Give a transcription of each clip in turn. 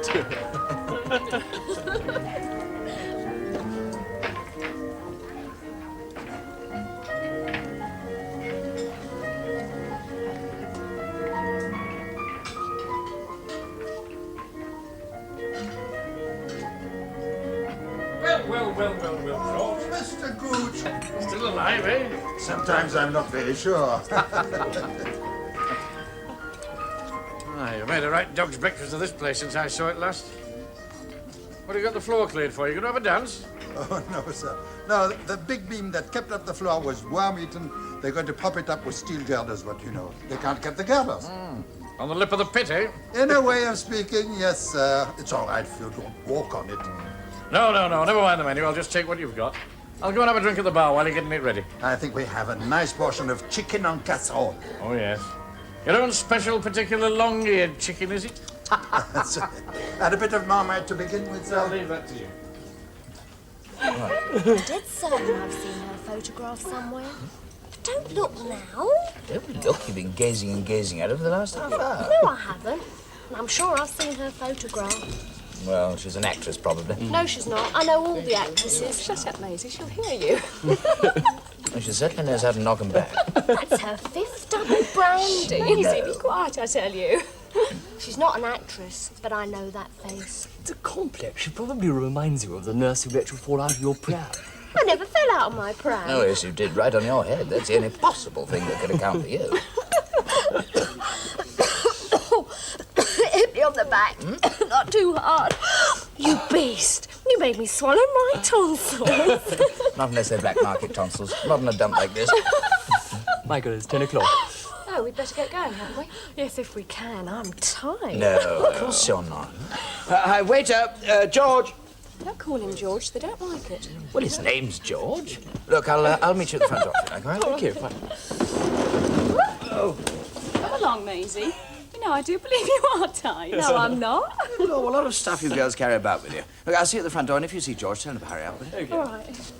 too. Well, George. Mr. Gooch. Still alive, eh? Sometimes I'm not very sure. You made a right dog's breakfast of this place since I saw it last. What have you got the floor cleared for? You going to have a dance? Oh, no, sir. No, the big beam that kept up the floor was worm-eaten. They're going to pop it up with steel girders, but you know, they can't cut the girders. On the lip of the pit, eh? In a way of speaking, yes, sir. It's all right if you don't walk on it. No. Never mind the menu. I'll just take what you've got. I'll go and have a drink at the bar while you're getting it ready. I think we have a nice portion of chicken en casserole. Oh, yes. Your own special, particular long-eared chicken, is it? That's right. And a bit of marmite to begin with, sir. I'll leave that to you. Dead certain I've seen her photograph somewhere. But don't look now. Don't look. You've been gazing and gazing at her for the last half hour. No, I haven't. And I'm sure I've seen her photograph. Well, she's an actress, probably. No, she's not. I know all the actresses. Shut up, Maisy. She'll hear you. Well, she certainly knows how to knock 'em back. That's her fifth double brandy. Maisy, be quiet, I tell you. She's not an actress, but I know that face. It's a complex. She probably reminds you of the nurse who let you fall out of your pram. I never fell out of my pram. Oh, yes, you did. Right on your head. That's the only possible thing that could account for you. Hit me on the back. Not too hard. You beast. You made me swallow my tonsils. Not unless they're black market tonsils. Not in a dump like this. Michael, it's 10 o'clock. Oh, we'd better get going, haven't we? Yes, if we can. I'm tired. No, of course you're not. Hi, waiter. George. Don't call him George. They don't like it. Well, his name's George. Look, I'll meet you at the front door, all right? Thank you. Fine. Come along, Maisy. You know, I do believe you are tired. No, I'm not. Look, a lot of stuff you girls carry about with you. Look, I'll see you at the front door, and if you see George, tell him to hurry up, will you? All right.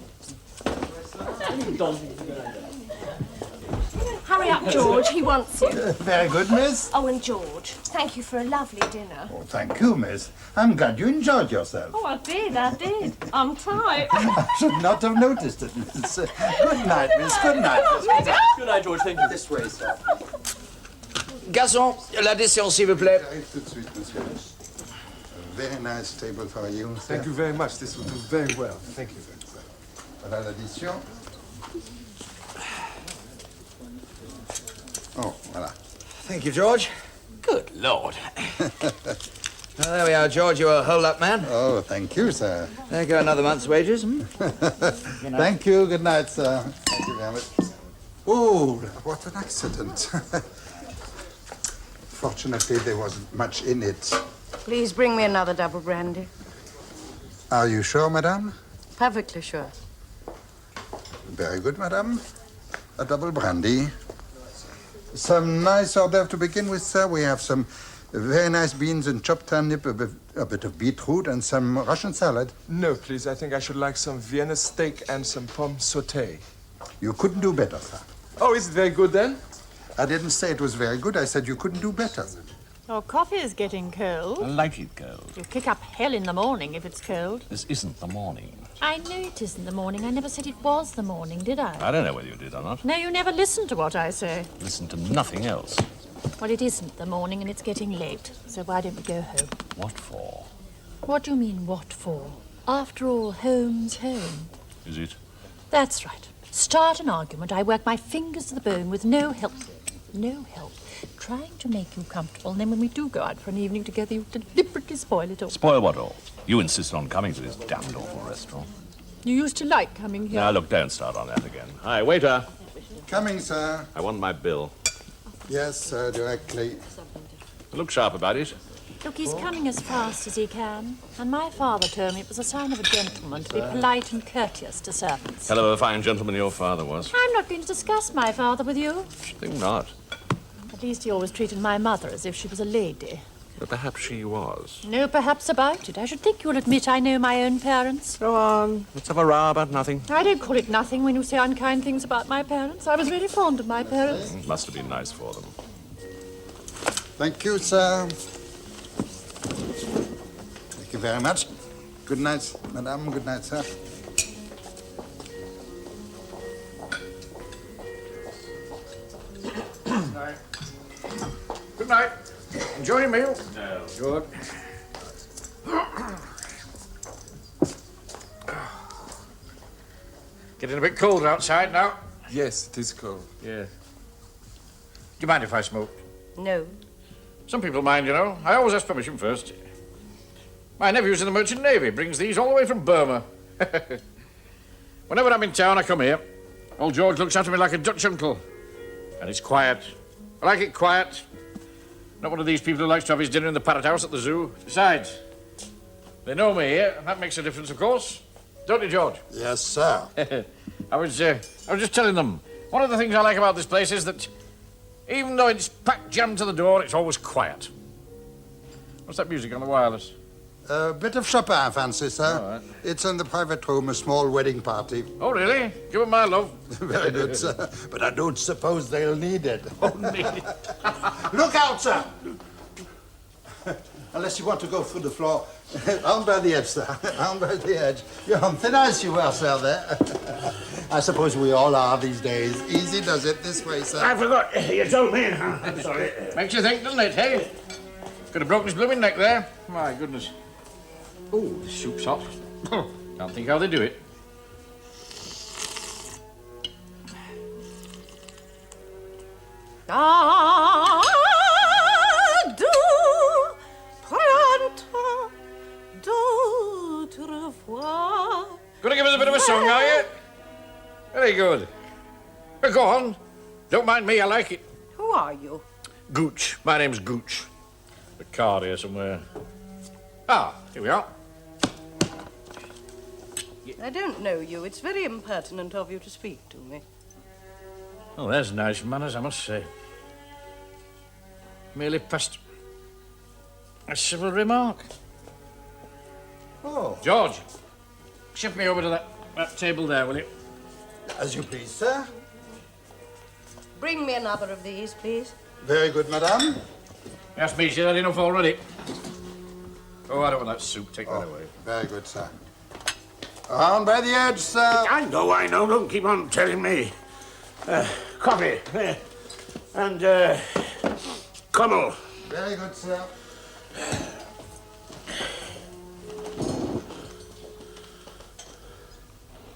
Hurry up, George. He wants you. Very good, miss. Oh, and George, thank you for a lovely dinner. Oh, thank you, miss. I'm glad you enjoyed yourself. Oh, I did. I'm tired. I should not have noticed it, miss. Good night, miss. Good night, miss. Good night, George. Thank you. This way, sir. Garçon, l'addition, s'il vous plaît. Arrive tout de suite, monsieur. A very nice table for you. Thank you very much. This will do very well. Thank you. Voilà l'addition. Oh, voilà. Thank you, George. Good Lord. Well, there we are, George. You're a hold-up man. Oh, thank you, sir. There go another month's wages. Thank you. Good night, sir. Thank you very much. Oh, what an accident. Fortunately, there wasn't much in it. Please bring me another double brandy. Are you sure, madame? Perfectly sure. Very good, madame. A double brandy. Some nice hors d'oeuvre to begin with, sir. We have some very nice beans and chopped turnip, a bit of beetroot, and some Russian salad. No, please. I think I should like some Vienna steak and some pomme sauté. You couldn't do better, sir. Oh, is it very good then? I didn't say it was very good. I said you couldn't do better. Your coffee is getting cold. I like it cold. You kick up hell in the morning if it's cold. This isn't the morning. I know it isn't the morning. I never said it was the morning, did I? I don't know whether you did or not. No, you never listen to what I say. Listen to nothing else. Well, it isn't the morning and it's getting late. So why don't we go home? What for? What do you mean, what for? After all, home's home. Is it? That's right. Start an argument. I work my fingers to the bone with no help. No help. Trying to make you comfortable, and then when we do go out for an evening together, you deliberately spoil it all. Spoil what all? You insist on coming to this damned awful restaurant. You used to like coming here. Now, look, don't start on that again. Hi, waiter. Coming, sir. I want my bill. Yes, sir, directly. Look sharp about it. Look, he's coming as fast as he can. And my father told me it was a sign of a gentleman to be polite and courteous to servants. Hell of a fine gentleman your father was. I'm not going to discuss my father with you. Think not. At least he always treated my mother as if she was a lady. But perhaps she was. No, perhaps about it. I should think you'll admit I know my own parents. Go on. Let's have a row about nothing. I don't call it nothing when you say unkind things about my parents. I was very fond of my parents. It must have been nice for them. Thank you, sir. you very much. Good night, madame. Good night, sir. Good night. Enjoy your meal. No. Good. Getting a bit colder outside now. Yes, it is cold. Yeah. Do you mind if I smoke? No. Some people mind, you know. I always ask permission first. My nephew's in the Merchant Navy. Brings these all the way from Burma. Whenever I'm in town, I come here. Old George looks after me like a Dutch uncle. And it's quiet. I like it quiet. Not one of these people who likes to have his dinner in the parrot house at the zoo. Besides, they know me here, and that makes a difference, of course. Don't you, George? Yes, sir. I was just telling them, one of the things I like about this place is that even though it's packed jammed to the door, it's always quiet. What's that music on the wireless? A bit of Chopin, fancy, sir. All right. It's in the private room, a small wedding party. Oh, really? Give them my love. Very good, sir. But I don't suppose they'll need it. Oh, need it. Look out, sir! Unless you want to go through the floor. Round by the edge, sir. Round by the edge. You're on thin ice you are, sir, there. I suppose we all are these days. Easy does it this way, sir. I forgot. You told me. I'm sorry. Makes you think, doesn't it, hey? Could have broken his blooming neck there. My goodness. Oh, the soup's hot. Can't think how they do it. Gonna give us a bit of a song, are you? Very good. Well, go on. Don't mind me, I like it. Who are you? Gooch. My name's Gooch. The card here somewhere. Ah, here we are. I don't know you. It's very impertinent of you to speak to me. Oh, there's nice manners, I must say. Merely past a civil remark. Oh. George, shift me over to that table there, will you? As you please, sir. Bring me another of these, please. Very good, madame. Yes, me, she's had enough already. Oh, I don't want that soup. Take that away. Very good, sir. Round by the edge, sir. I know. Don't keep on telling me. Coffee. And, Kummel. Very good, sir.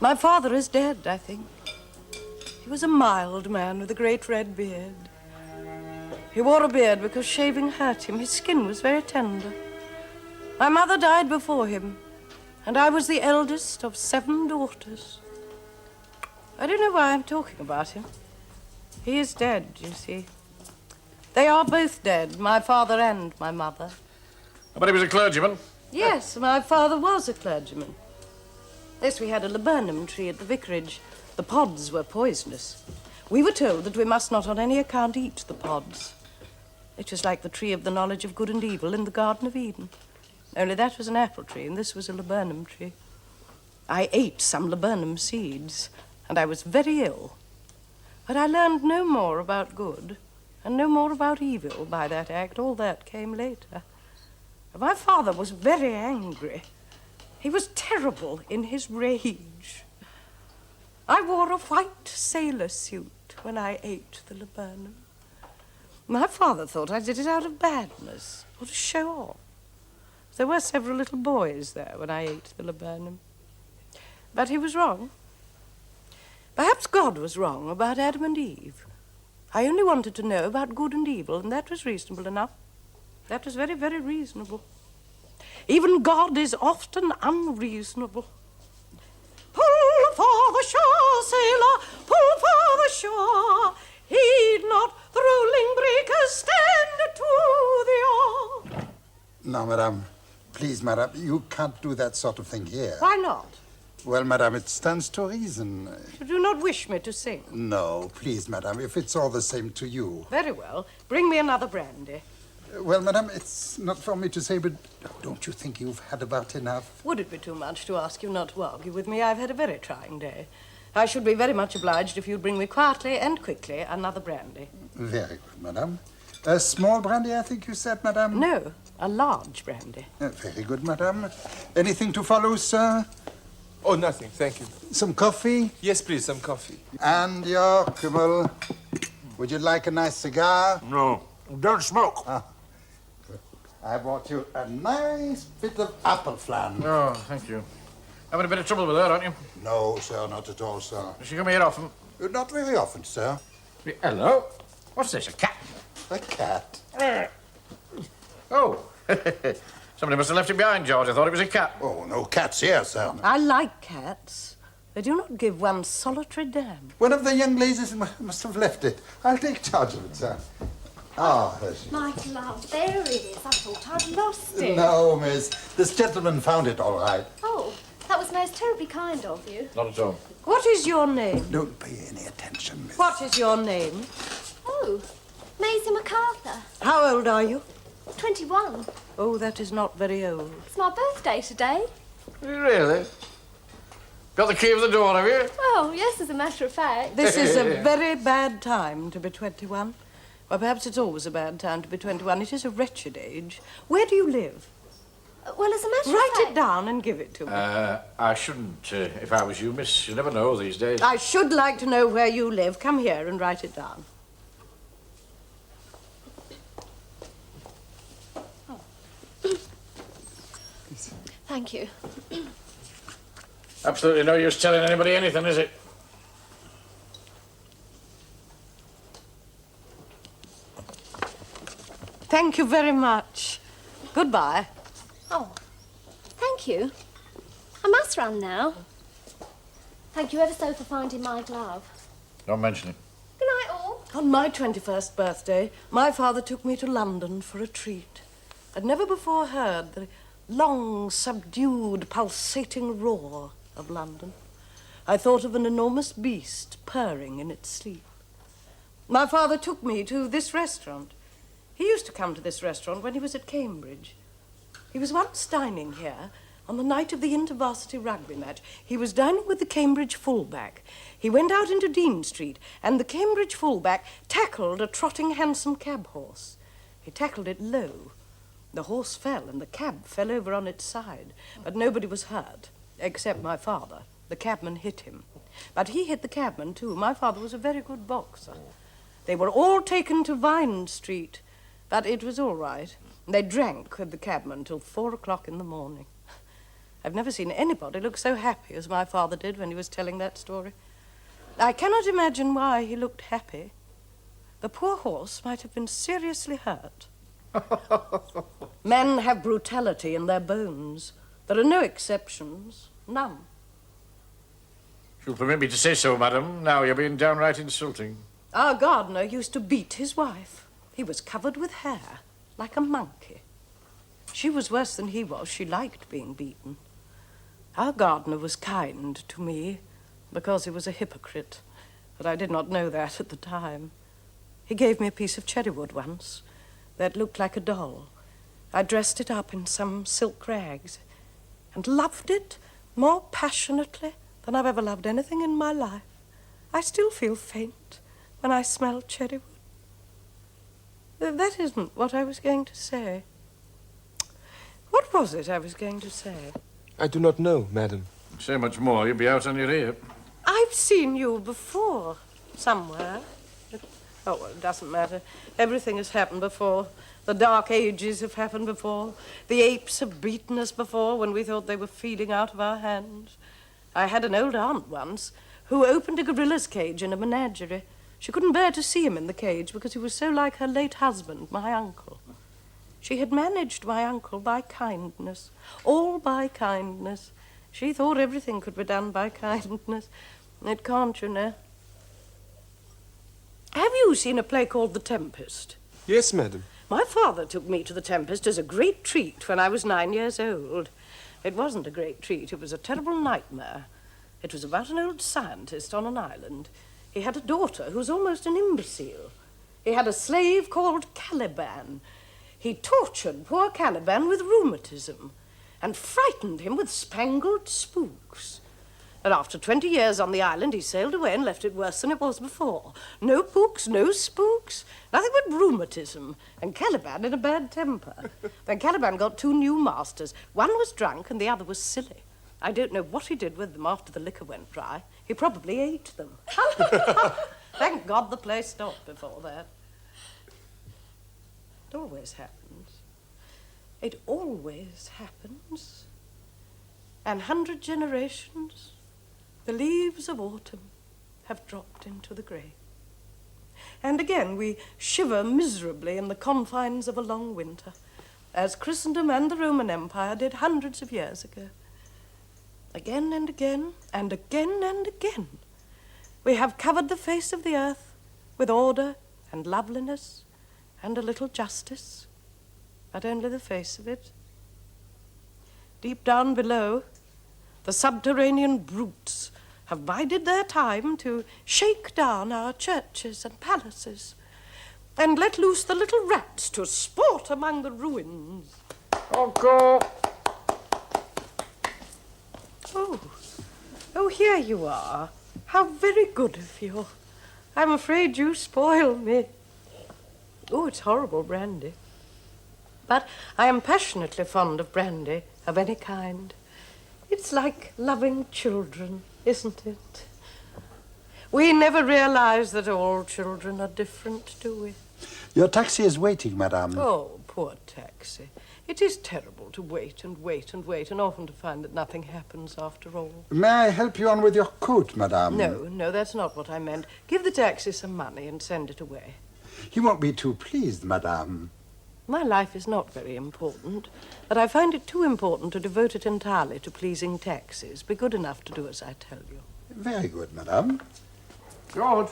My father is dead, I think. He was a mild man with a great red beard. He wore a beard because shaving hurt him. His skin was very tender. My mother died before him, and I was the eldest of 7 daughters. I don't know why I'm talking about him. He is dead, you see. They are both dead, my father and my mother. But he was a clergyman. Yes, my father was a clergyman. Yes, we had a laburnum tree at the vicarage. The pods were poisonous. We were told that we must not on any account eat the pods. It was like the tree of the knowledge of good and evil in the Garden of Eden. Only that was an apple tree, and this was a laburnum tree. I ate some laburnum seeds, and I was very ill. But I learned no more about good and no more about evil by that act. All that came later. My father was very angry. He was terrible in his rage. I wore a white sailor suit when I ate the laburnum. My father thought I did it out of badness, or to show off. There were several little boys there when I ate the laburnum. But he was wrong. Perhaps God was wrong about Adam and Eve. I only wanted to know about good and evil, and that was reasonable enough. That was very, very reasonable. Even God is often unreasonable. Pull for the shore, sailor, pull for the shore. Heed not the rolling breakers, stand to the oar. No, madame. Please, madame, you can't do that sort of thing here. Why not? Well, madame, it stands to reason. You do not wish me to sing? No, please, madame, if it's all the same to you. Very well. Bring me another brandy. Well, madame, it's not for me to say, but don't you think you've had about enough? Would it be too much to ask you not to argue with me? I've had a very trying day. I should be very much obliged if you'd bring me quietly and quickly another brandy. Very good, madame. A small brandy, I think you said, madame? No, a large brandy. Very good, madame. Anything to follow, sir? Oh, nothing, thank you. Some coffee? Yes, please, some coffee. And your Kümmel. Would you like a nice cigar? No, don't smoke. Ah, good. I brought you a nice bit of apple flan. Oh, thank you. Having a bit of trouble with her, aren't you? No, sir, not at all, sir. Does she come here often? Not very often, sir. Hello? What's this, a cat? A cat. Oh. Somebody must have left it behind, George. I thought it was a cat. Oh, no cats here, sir. I like cats. They do not give one solitary damn. One of the young ladies must have left it. I'll take charge of it, sir. Ah, there's she. My glove, there it is. I thought I'd lost it. No, miss. This gentleman found it all right. Oh, that was most terribly kind of you. Not at all. What is your name? Don't pay any attention, miss. What is your name? Oh, Maisy MacArthur. How old are you? 21. Oh, that is not very old. It's my birthday today. Really? Got the key of the door, have you? Oh, yes, as a matter of fact. This is a very bad time to be 21. Well, perhaps it's always a bad time to be 21. It is a wretched age. Where do you live? Well, as a matter of Write fact... it down and give it to me. I shouldn't, if I was you, miss. You never know these days. I should like to know where you live. Come here and write it down. Thank you. Absolutely no use telling anybody anything, is it? Thank you very much. Goodbye. Oh, thank you. I must run now. Thank you ever so for finding my glove. Don't mention it. Good night, all. On my 21st birthday, my father took me to London for a treat. I'd never before heard the long, subdued, pulsating roar of London. I thought of an enormous beast purring in its sleep. My father took me to this restaurant. He used to come to this restaurant when he was at Cambridge. He was once dining here on the night of the inter-varsity rugby match. He was dining with the Cambridge fullback. He went out into Dean Street, and the Cambridge fullback tackled a trotting hansom cab horse. He tackled it low. The horse fell, and the cab fell over on its side. But nobody was hurt, except my father. The cabman hit him. But he hit the cabman, too. My father was a very good boxer. They were all taken to Vine Street, but it was all right. They drank with the cabman till 4 o'clock in the morning. I've never seen anybody look so happy as my father did when he was telling that story. I cannot imagine why he looked happy. The poor horse might have been seriously hurt. Men have brutality in their bones. There are no exceptions. None. If you'll permit me to say so, madam, now you're being downright insulting. Our gardener used to beat his wife. He was covered with hair, like a monkey. She was worse than he was. She liked being beaten. Our gardener was kind to me because he was a hypocrite, but I did not know that at the time. He gave me a piece of cherry wood once that looked like a doll. I dressed it up in some silk rags and loved it more passionately than I've ever loved anything in my life. I still feel faint when I smell cherry wood. That isn't what I was going to say. What was it I was going to say? I do not know, madam. Say much more, you'll be out on your ear. I've seen you before, somewhere. Oh, well, it doesn't matter. Everything has happened before. The Dark Ages have happened before. The apes have beaten us before when we thought they were feeding out of our hands. I had an old aunt once who opened a gorilla's cage in a menagerie. She couldn't bear to see him in the cage because he was so like her late husband, my uncle. She had managed my uncle by kindness, all by kindness. She thought everything could be done by kindness. It can't, you know. Have you seen a play called The Tempest? Yes, madam. My father took me to The Tempest as a great treat when I was 9 years old. It wasn't a great treat. It was a terrible nightmare. It was about an old scientist on an island. He had a daughter who was almost an imbecile. He had a slave called Caliban. He tortured poor Caliban with rheumatism and frightened him with spangled spooks. And after 20 years on the island, he sailed away and left it worse than it was before. No pooks, no spooks, nothing but rheumatism, and Caliban in a bad temper. Then Caliban got 2 new masters. One was drunk and the other was silly. I don't know what he did with them after the liquor went dry. He probably ate them. Thank God the play stopped before that. It always happens. It always happens. And 100 generations, the leaves of autumn have dropped into the grave. And again we shiver miserably in the confines of a long winter, as Christendom and the Roman Empire did hundreds of years ago. Again and again, and again and again, we have covered the face of the earth with order and loveliness and a little justice, but only the face of it. Deep down below, the subterranean brutes have bided their time to shake down our churches and palaces and let loose the little rats to sport among the ruins. Uncle! Oh, here you are. How very good of you. I'm afraid you spoil me. Oh, it's horrible brandy. But I am passionately fond of brandy of any kind. It's like loving children, isn't it? We never realize that all children are different, do we? Your taxi is waiting, madame. Oh, poor taxi. It is terrible to wait and wait and wait, and often to find that nothing happens after all. May I help you on with your coat, madame? No, that's not what I meant. Give the taxi some money and send it away. He won't be too pleased, madame. My life is not very important, but I find it too important to devote it entirely to pleasing taxis. Be good enough to do as I tell you. Very good, madame. George.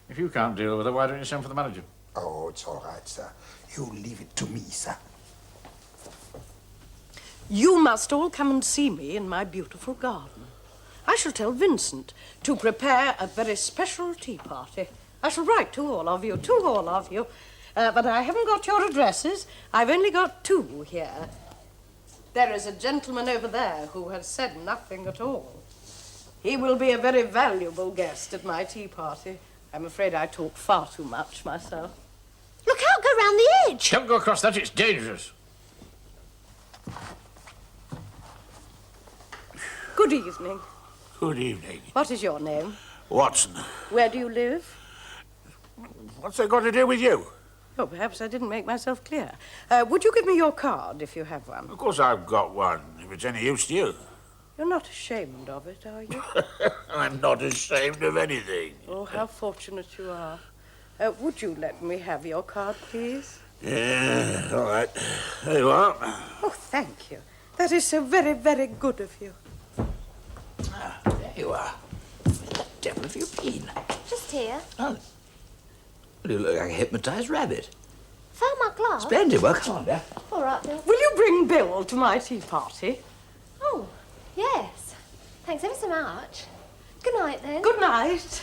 If you can't deal with her, why don't you send for the manager? Oh, it's all right, sir. You leave it to me, sir. You must all come and see me in my beautiful garden. I shall tell Vincent to prepare a very special tea party. I shall write to all of you, but I haven't got your addresses. I've only got 2 here. There is a gentleman over there who has said nothing at all. He will be a very valuable guest at my tea party. I'm afraid I talk far too much myself. Look out, go round the edge. Don't go across that, it's dangerous. Good evening. Good evening. What is your name? Watson. Where do you live? What's that got to do with you? Oh, perhaps I didn't make myself clear. Would you give me your card if you have one? Of course I've got one, if it's any use to you. You're not ashamed of it, are you? I'm not ashamed of anything. Oh, how fortunate you are. Would you let me have your card, please? Yeah, all right. There you are. Oh, thank you. That is so very, very good of you. Ah, there you are. Where the devil have you been? Just here. Oh. Well, you look like a hypnotized rabbit. Found my glove. Splendid. Well, come on, Beth. All right, Bill. Will you bring Bill to my tea party? Oh, yes. Thanks ever so much. Good night, then. Good night.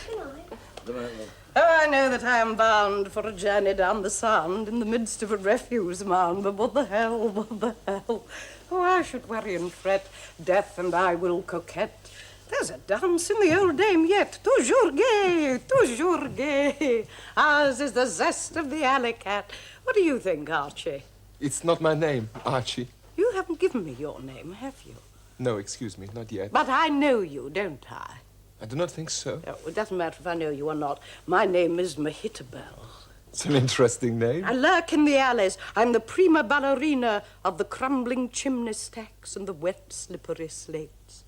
Good night. Oh, I know that I am bound for a journey down the Sound in the midst of a refuse mound, but what the hell, what the hell? Oh, I should worry and fret. Death and I will coquette. There's a dance in the old dame yet. Toujours gay, toujours gay. Ours is the zest of the alley cat. What do you think, Archie? It's not my name, Archie. You haven't given me your name, have you? No, excuse me, not yet. But I know you, don't I? I do not think so. Oh, it doesn't matter if I know you or not. My name is Mehitabel. It's an interesting name. I lurk in the alleys. I'm the prima ballerina of the crumbling chimney stacks and the wet, slippery slates.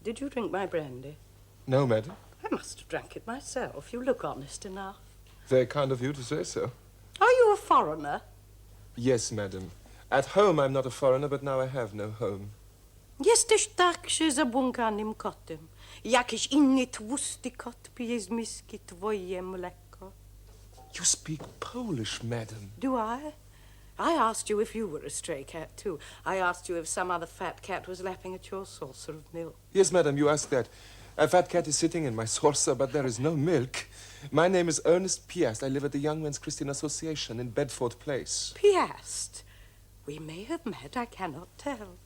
Did you drink my brandy? No, madam. I must have drank it myself. You look honest enough. Very kind of you to say so. Are you a foreigner? Yes, madam. At home I'm not a foreigner, but now I have no home. Jesteś także zabłąkanym kotem. Jakiś inny tłusty kot pije z miski twoje mleko. You speak Polish, madam. Do I? I asked you if you were a stray cat, too. I asked you if some other fat cat was lapping at your saucer of milk. Yes, madam, you asked that. A fat cat is sitting in my saucer, but there is no milk. My name is Ernest Piast. I live at the Young Men's Christian Association in Bedford Place. Piast? We may have met, I cannot tell.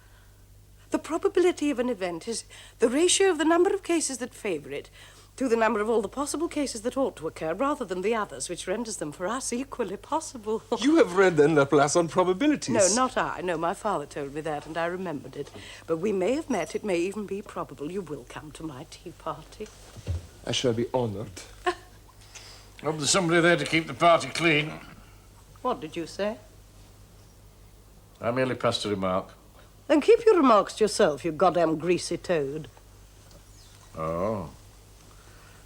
The probability of an event is the ratio of the number of cases that favour it to the number of all the possible cases that ought to occur, rather than the others, which renders them for us equally possible. You have read then Laplace on probabilities? No, not I. No, my father told me that, and I remembered it. But we may have met. It may even be probable you will come to my tea party. I shall be honoured. Hope there's somebody there to keep the party clean. What did you say? I merely passed a remark. Then keep your remarks to yourself, you goddamn greasy toad. Oh.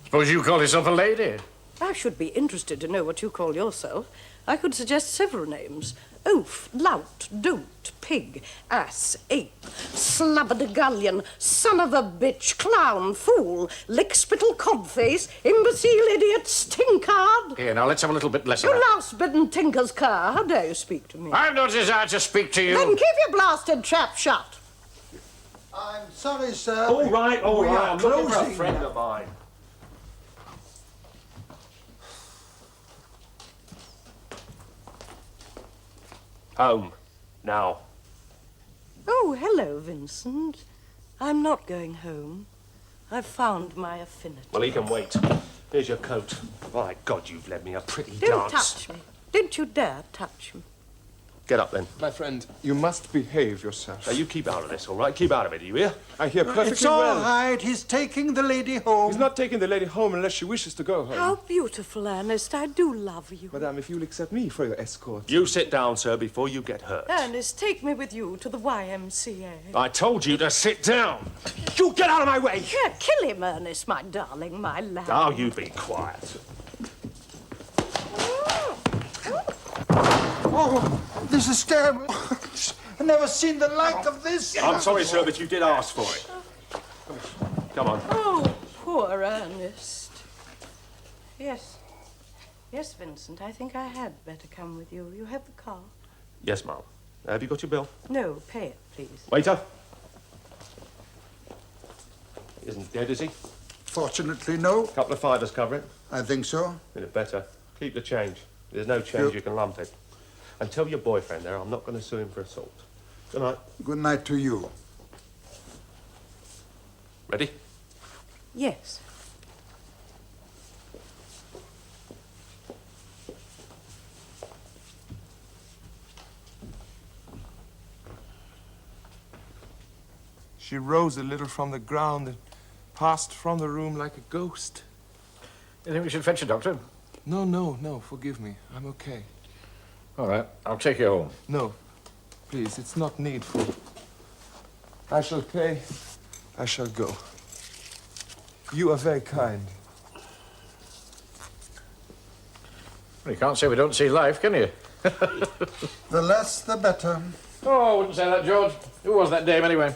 Suppose you call yourself a lady? I should be interested to know what you call yourself. I could suggest several names. Oaf, lout, dolt, pig, ass, ape, slabberdigullion, son of a bitch, clown, fool, lickspittle, codface, imbecile, idiot, stinkard. Here, now, let's have a little bit less of You that. louse-bidden tinker's cur, how dare you speak to me? I've no desire to speak to you. Then keep your blasted trap shut. I'm sorry, sir. All right, all We right. are I'm looking for a closing friend now. of mine. Home. Now. Oh, hello, Vincent. I'm not going home. I've found my affinity. Well, he can wait. Here's your coat. My God, you've led me a pretty Don't dance. touch me. Don't you dare touch me. Get up, then. My friend, you must behave yourself. Now, you keep out of this, all right? Keep out of it, do you hear? I hear perfectly It's all well. right. He's taking the lady home. He's not taking the lady home unless she wishes to go home. How beautiful, Ernest. I do love you. Madame, if you'll accept me for your escort. You sit down, sir, before you get hurt. Ernest, take me with you to the YMCA. I told you to sit down. You get out of my way! Here, kill him, Ernest, my darling, my lad. Oh, you be quiet. Oh, this is terrible. I've never seen the like of this. I'm sorry, sir, but you did ask for it. Come on. Oh, poor Ernest. Yes. Yes, Vincent, I think I had better come with you. You have the car? Yes, ma'am. Have you got your bill? No, pay it, please. Waiter. Isn't dead, is he? Fortunately, no. Couple of fivers cover it. I think so. Bit better. Keep the change. There's no change, you can lump it. And tell your boyfriend there I'm not going to sue him for assault. Good night. Good night to you. Ready? Yes. She rose a little from the ground and passed from the room like a ghost. You think we should fetch a doctor? No, forgive me. I'm okay. All right, I'll take you home. No, please, it's not needful. I shall pay. I shall go. You are very kind. Well, you can't say we don't see life, can you? The less, the better. Oh, I wouldn't say that, George. Who was that dame, anyway?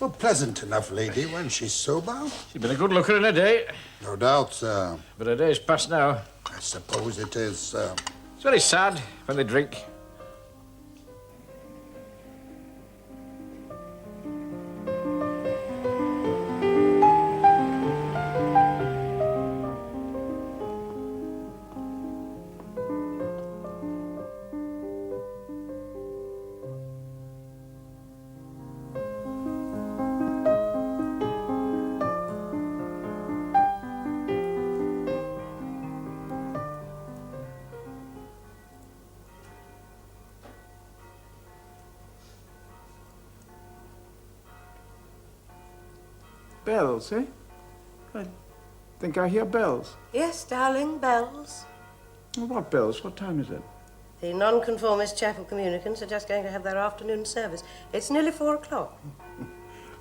Well, pleasant enough lady when she's sober. She's been a good looker in her day. No doubt, sir. But her day's past now. I suppose it is, sir. It's very sad when they drink. Bells, eh? I think I hear bells. Yes, darling, bells. What bells? What time is it? The nonconformist chapel communicants are just going to have their afternoon service. It's nearly 4 o'clock.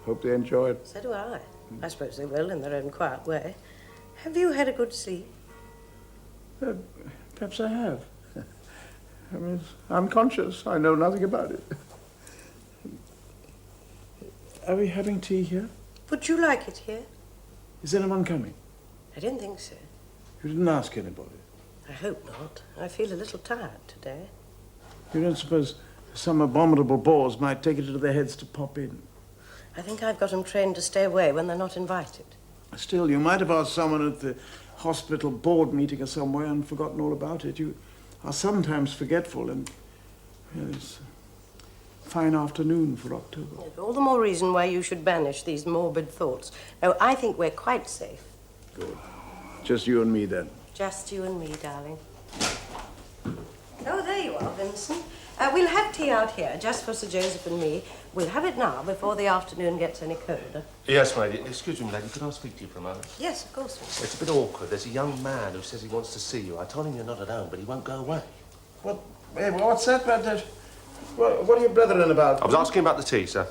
Hope they enjoy it. So do I. I suppose they will in their own quiet way. Have you had a good sleep? Perhaps I have. I mean, I'm conscious. I know nothing about it. Are we having tea here? Would you like it here? Is anyone coming? I didn't think so. You didn't ask anybody. I hope not. I feel a little tired today. You don't suppose some abominable bores might take it into their heads to pop in? I think I've got them trained to stay away when they're not invited. Still, you might have asked someone at the hospital board meeting or somewhere and forgotten all about it. You are sometimes forgetful and... Yes. fine afternoon for October. All the more reason why you should banish these morbid thoughts. No, I think we're quite safe. Good. Just you and me, then. Just you and me, darling. Oh, there you are, Vincent. We'll have tea out here, just for Sir Joseph and me. We'll have it now, before the afternoon gets any colder. Yes, lady. Excuse me, lady. Could I speak to you for a moment? Yes, of course, Vincent. It's a bit awkward. There's a young man who says he wants to see you. I told him you're not at home, but he won't go away. What? Hey, what's that, Brad? What are you blethering about? I was asking about the tea, sir.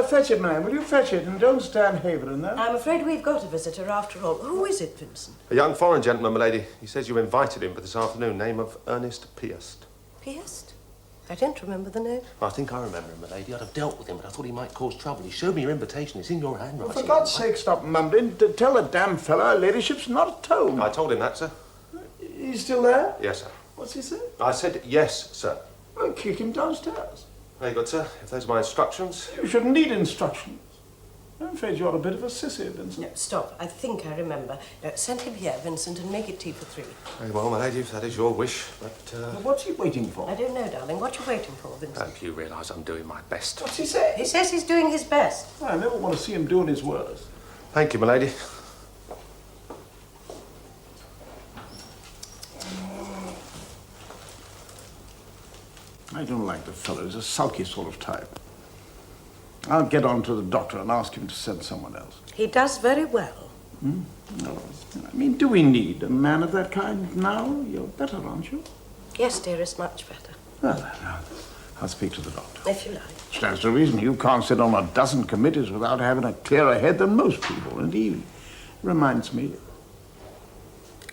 Fetch it, man. Will you fetch it? And don't stand havering there. I'm afraid we've got a visitor after all. Who is it, Vincent? A young foreign gentleman, my lady. He says you invited him for this afternoon. Name of Ernest Pierce. Pierce? I don't remember the name. I think I remember him, my lady. I'd have dealt with him, but I thought he might cause trouble. He showed me your invitation. It's in your handwriting. For God's sake, stop mumbling. Tell the damn fellow her ladyship's not at home. I told him that, sir. He's still there? Yes, sir. What's he say? I said yes, sir. Well, kick him downstairs. Very good, sir. If those are my instructions. You shouldn't need instructions. I'm afraid you're a bit of a sissy, Vincent. No, stop. I think I remember. Send him here, Vincent, and make it tea for 3. Very well, my lady, if that is your wish, but... What's he waiting for? I don't know, darling. What are you waiting for, Vincent? Don't you realise I'm doing my best? What's he say? He says he's doing his best. I never want to see him doing his worst. Thank you, my lady. I don't like the fellow. He's a sulky sort of type. I'll get on to the doctor and ask him to send someone else. He does very well. Hmm? No, I mean, do we need a man of that kind now? You're better, aren't you? Yes, dearest, much better. Well, I'll speak to the doctor. If you like. Stands to reason you can't sit on a dozen committees without having a clearer head than most people. And he reminds me...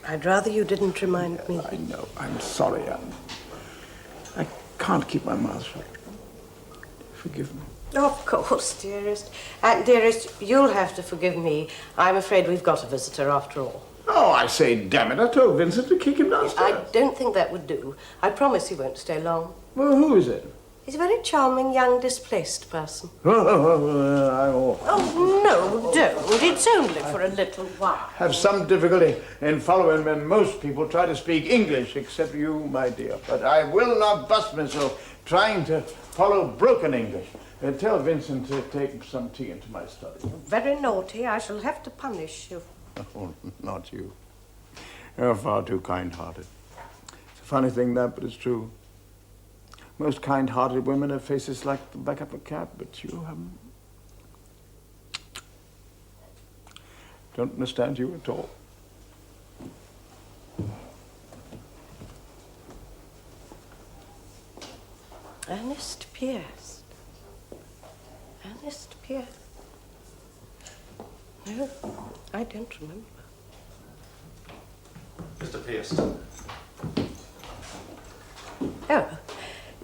I'd rather you didn't remind me. I know. I'm sorry. I can't keep my mouth shut. Forgive me. Of course, dearest. Dearest, you'll have to forgive me. I'm afraid we've got a visitor after all. Oh, I say, damn it, I told Vincent to kick him downstairs. I don't think that would do. I promise he won't stay long. Well, who is it? He's a very charming, young, displaced person. Oh, no, don't. It's only for a little while. Have some difficulty in following when most people try to speak English, except you, my dear. But I will not bust myself trying to follow broken English. Tell Vincent to take some tea into my study. Very naughty. I shall have to punish you. Oh, not you. You're far too kind-hearted. It's a funny thing, that, but it's true. Most kind-hearted women have faces like the back of a cat, but you haven't. Don't understand you at all. Ernest Pierce. Ernest Pierce. No, I don't remember. Mr. Pierce. Oh.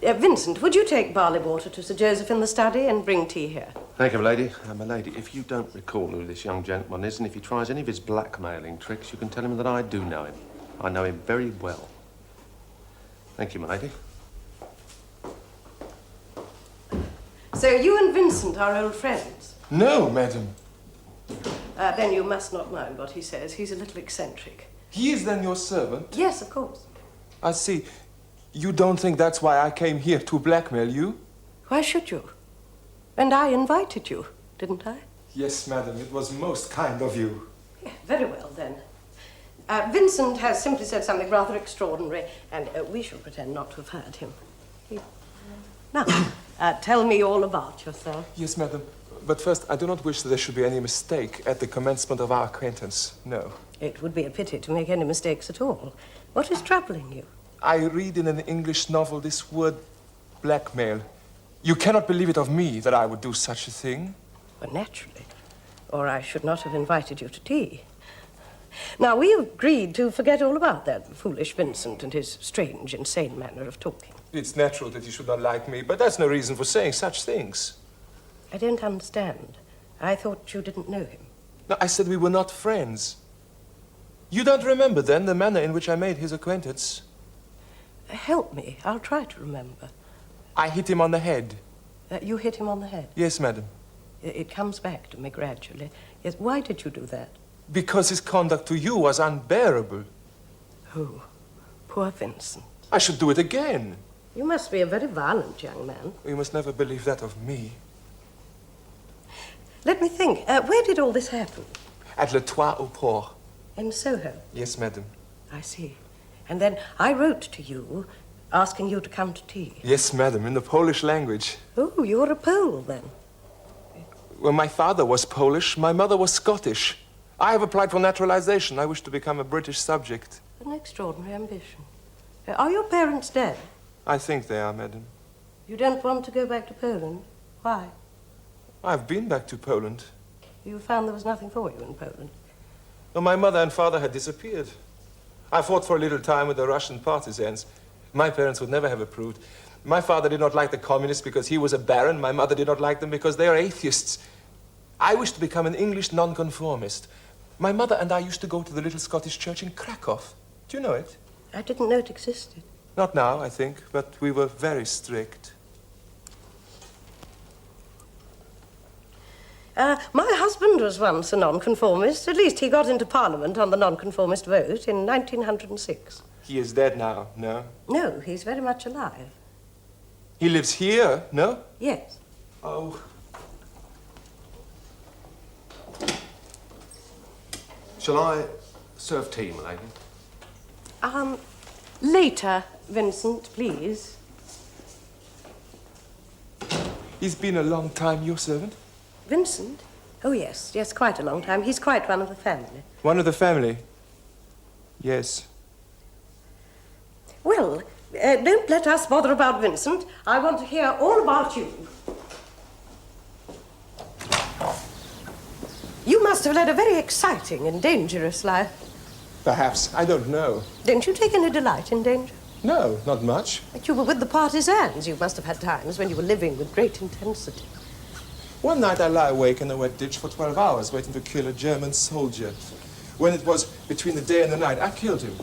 Vincent, would you take barley water to Sir Joseph in the study and bring tea here? Thank you, my lady. My lady, if you don't recall who this young gentleman is, and if he tries any of his blackmailing tricks, you can tell him that I do know him. I know him very well. Thank you, my lady. So you and Vincent are old friends? No, madam. Then you must not mind what he says. He's a little eccentric. He is then your servant? Yes, of course. I see. You don't think that's why I came here to blackmail you? Why should you? And I invited you, didn't I? Yes, madam. It was most kind of you. Yeah, very well, then. Vincent has simply said something rather extraordinary, and we shall pretend not to have heard him. Now, tell me all about yourself. Yes, madam. But first, I do not wish that there should be any mistake at the commencement of our acquaintance. No. It would be a pity to make any mistakes at all. What is troubling you? I read in an English novel this word blackmail. You cannot believe it of me that I would do such a thing. Well, naturally. Or I should not have invited you to tea. Now, we agreed to forget all about that foolish Vincent and his strange, insane manner of talking. It's natural that you should not like me, but that's no reason for saying such things. I don't understand. I thought you didn't know him. No, I said we were not friends. You don't remember, then, the manner in which I made his acquaintance? Help me. I'll try to remember. I hit him on the head. You hit him on the head? Yes, madam. It comes back to me gradually. Yes, why did you do that? Because his conduct to you was unbearable. Oh, poor Vincent. I should do it again. You must be a very violent young man. You must never believe that of me. Let me think. Where did all this happen? At Le Trois au Port. In Soho? Yes, madam. I see. And then I wrote to you, asking you to come to tea. Yes, madam, in the Polish language. Oh, you're a Pole, then? Well, my father was Polish, my mother was Scottish. I have applied for naturalization. I wish to become a British subject. An extraordinary ambition. Are your parents dead? I think they are, madam. You don't want to go back to Poland? Why? I've been back to Poland. You found there was nothing for you in Poland? Well, my mother and father had disappeared. I fought for a little time with the Russian partisans. My parents would never have approved. My father did not like the communists because he was a baron. My mother did not like them because they are atheists. I wished to become an English nonconformist. My mother and I used to go to the little Scottish church in Krakow. Do you know it? I didn't know it existed. Not now, I think, but we were very strict. My husband was once a nonconformist. At least he got into Parliament on the nonconformist vote in 1906. He is dead now, no? No, he's very much alive. He lives here, no? Yes. Oh. Shall I serve tea, my lady? Later, Vincent, please. He's been a long time your servant? Vincent? Oh, yes, quite a long time. He's quite one of the family. One of the family? Yes. Well, don't let us bother about Vincent. I want to hear all about you. You must have led a very exciting and dangerous life. Perhaps. I don't know. Don't you take any delight in danger? No, not much. But you were with the partisans. You must have had times when you were living with great intensity. One night I lie awake in a wet ditch for 12 hours waiting to kill a German soldier. When it was between the day and the night, I killed him.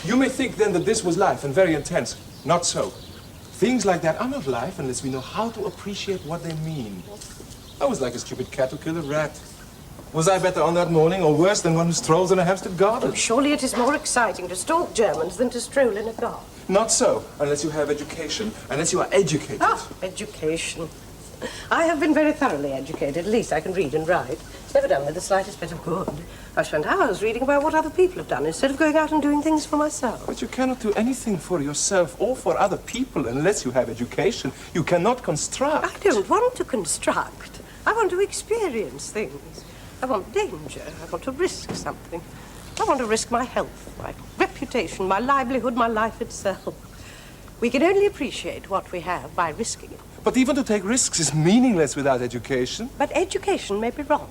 You may think then that this was life and very intense. Not so. Things like that are not life unless we know how to appreciate what they mean. I was like a stupid cat who killed a rat. Was I better on that morning or worse than one who strolls in a Hampstead garden? Oh, surely it is more exciting to stalk Germans than to stroll in a garden. Not so, unless you have education, unless you are educated. Ah, education. I have been very thoroughly educated. At least I can read and write. It's never done me the slightest bit of good. I spent hours reading about what other people have done instead of going out and doing things for myself. But you cannot do anything for yourself or for other people unless you have education. You cannot construct. I don't want to construct. I want to experience things. I want danger. I want to risk something. I want to risk my health, my reputation, my livelihood, my life itself. We can only appreciate what we have by risking it. But even to take risks is meaningless without education. But education may be wrong.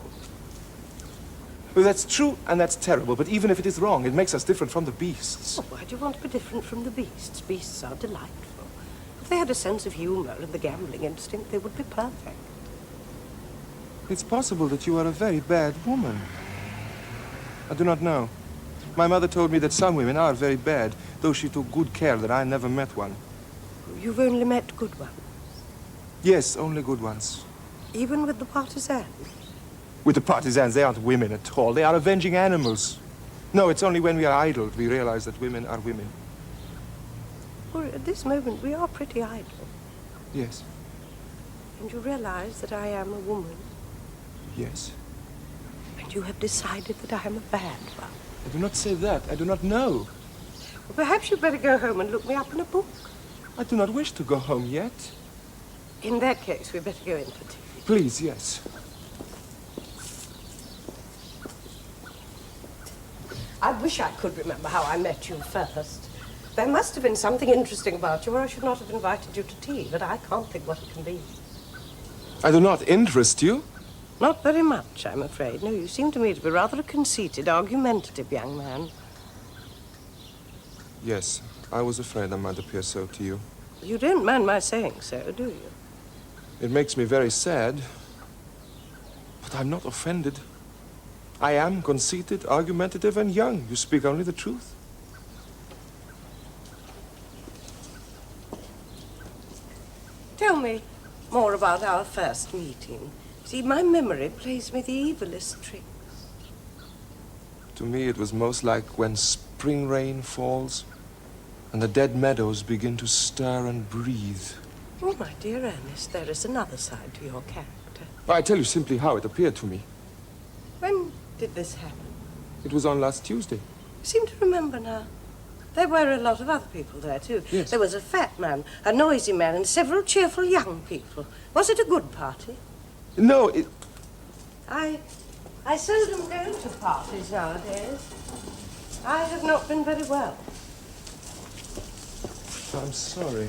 Well, that's true and that's terrible, but even if it is wrong, it makes us different from the beasts. Oh, why do you want to be different from the beasts? Beasts are delightful. If they had a sense of humor and the gambling instinct, they would be perfect. It's possible that you are a very bad woman. I do not know. My mother told me that some women are very bad, though she took good care that I never met one. You've only met good ones? Yes, only good ones. Even with the partisans? With the partisans, they aren't women at all. They are avenging animals. No, it's only when we are idle we realize that women are women. Well, at this moment, we are pretty idle. Yes. And you realize that I am a woman? Yes. And you have decided that I am a bad one? I do not say that. I do not know. Well, perhaps you'd better go home and look me up in a book. I do not wish to go home yet. In that case, we'd better go in for tea. Please, yes. I wish I could remember how I met you first. There must have been something interesting about you, or I should not have invited you to tea, but I can't think what it can be. I do not interest you? Not very much, I'm afraid. No, you seem to me to be rather a conceited, argumentative young man. Yes, I was afraid I might appear so to you. You don't mind my saying so, do you? It makes me very sad. But I'm not offended. I am conceited, argumentative, and young. You speak only the truth. Tell me more about our first meeting. See, my memory plays me the evilest tricks. To me, it was most like when spring rain falls and the dead meadows begin to stir and breathe. Oh, my dear Ernest, there is another side to your character. I tell you simply how it appeared to me. When did this happen? It was on last Tuesday. I seem to remember now. There were a lot of other people there, too. Yes. There was a fat man, a noisy man, and several cheerful young people. Was it a good party? No, it... I seldom go to parties nowadays. I have not been very well. I'm sorry.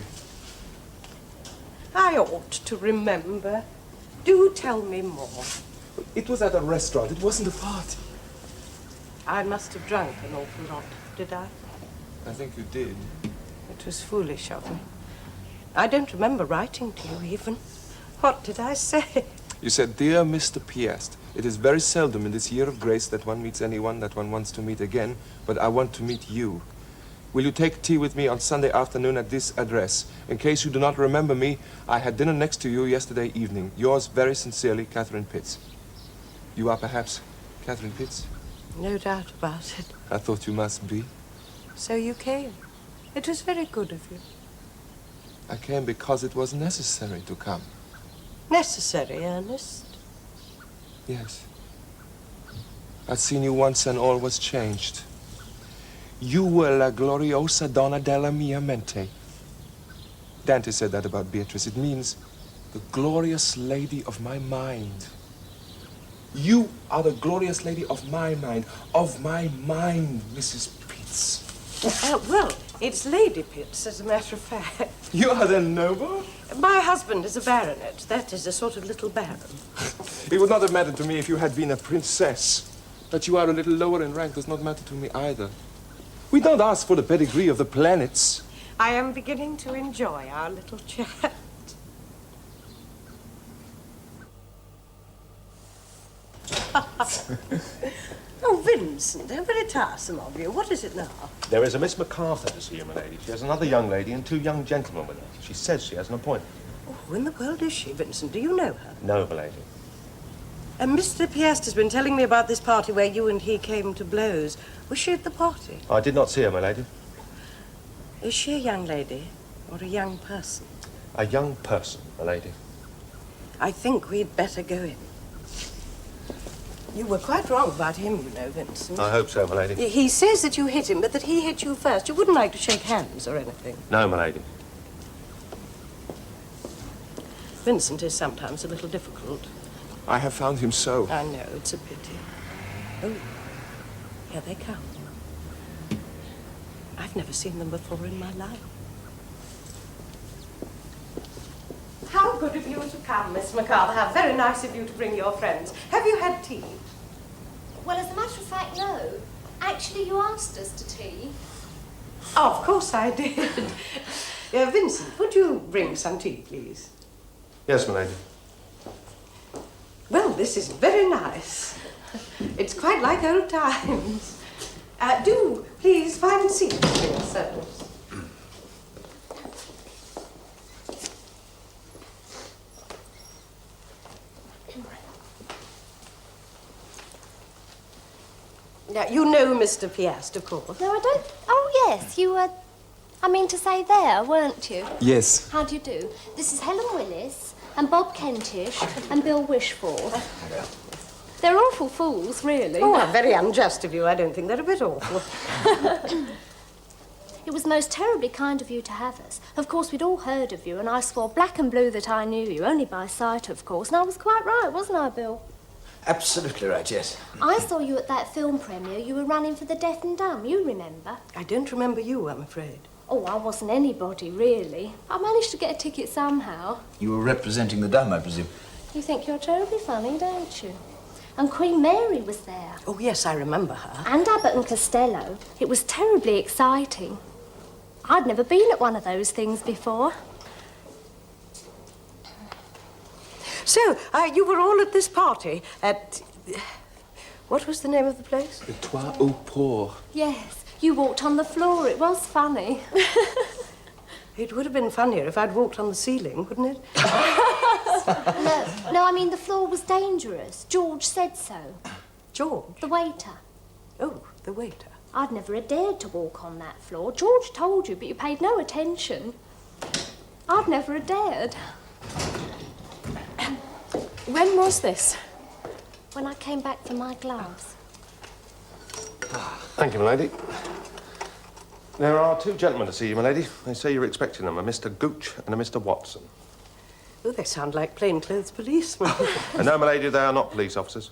I ought to remember. Do tell me more. It was at a restaurant. It wasn't a party. I must have drunk an awful lot, did I? I think you did. It was foolish of me. I don't remember writing to you, even. What did I say? You said, "Dear Mr. Piast, it is very seldom in this year of grace that one meets anyone that one wants to meet again, but I want to meet you. Will you take tea with me on Sunday afternoon at this address? In case you do not remember me, I had dinner next to you yesterday evening. Yours very sincerely, Catherine Pitts." You are perhaps Catherine Pitts? No doubt about it. I thought you must be. So you came. It was very good of you. I came because it was necessary to come. Necessary, Ernest? Yes. I'd seen you once and all was changed. You were la gloriosa donna della mia mente. Dante said that about Beatrice. It means the glorious lady of my mind. You are the glorious lady of my mind, Mrs. Pitts. Well, it's Lady Pitts, as a matter of fact. You are the noble? My husband is a baronet. That is a sort of little baron. It would not have mattered to me if you had been a princess. That you are a little lower in rank does not matter to me either. We don't ask for the pedigree of the planets. I am beginning to enjoy our little chat. Oh, Vincent, how very tiresome of you. What is it now? There is a Miss MacArthur to see you, my lady. She has another young lady and 2 young gentlemen with her. She says she has an appointment. Oh, who in the world is she, Vincent? Do you know her? No, my lady. And Mr. Piast has been telling me about this party where you and he came to blows. Was she at the party? I did not see her, my lady. Is she a young lady or a young person? A young person, my lady. I think we'd better go in. You were quite wrong about him, you know, Vincent. I hope so, my lady. He says that you hit him, but that he hit you first. You wouldn't like to shake hands or anything. No, my lady. Vincent is sometimes a little difficult. I have found him so. I know, it's a pity. Oh, here they come. I've never seen them before in my life. How good of you to come, Miss MacArthur. How very nice of you to bring your friends. Have you had tea? Well, as a matter of fact, no. Actually, you asked us to tea. Oh, of course I did. Vincent, would you bring some tea, please? Yes, my lady. Well, this is very nice. It's quite like old times. Do please find seats for yourselves. Now, you know Mr. Piast, of course. No, I don't. Oh, yes, you were, I mean to say there, weren't you? Yes. How do you do? This is Helen Willis and Bob Kentish and Bill Wishford. They're awful fools, really. Oh, very unjust of you. I don't think they're a bit awful. It was most terribly kind of you to have us. Of course, we'd all heard of you, and I swore black and blue that I knew you, only by sight, of course. And I was quite right, wasn't I, Bill? Absolutely right, yes. I saw you at that film premiere. You were running for the deaf and dumb. You remember? I don't remember you, I'm afraid. Oh, I wasn't anybody, really. I managed to get a ticket somehow. You were representing the dumb, I presume. You think you're terribly funny, don't you? And Queen Mary was there. Oh, yes, I remember her. And Abbott and Costello. It was terribly exciting. I'd never been at one of those things before. So, you were all at this party at... What was the name of the place? The Trois au Port. Yes, you walked on the floor. It was funny. It would have been funnier if I'd walked on the ceiling, wouldn't it? No, I mean, the floor was dangerous. George said so. George? The waiter. Oh, the waiter. I'd never have dared to walk on that floor. George told you, but you paid no attention. I'd never have dared. When was this? When I came back for my gloves. Thank you, my lady. There are two gentlemen to see you, my lady. They say you're expecting them, a Mr. Gooch and a Mr. Watson. Oh, they sound like plainclothes policemen. No, my lady, they are not police officers.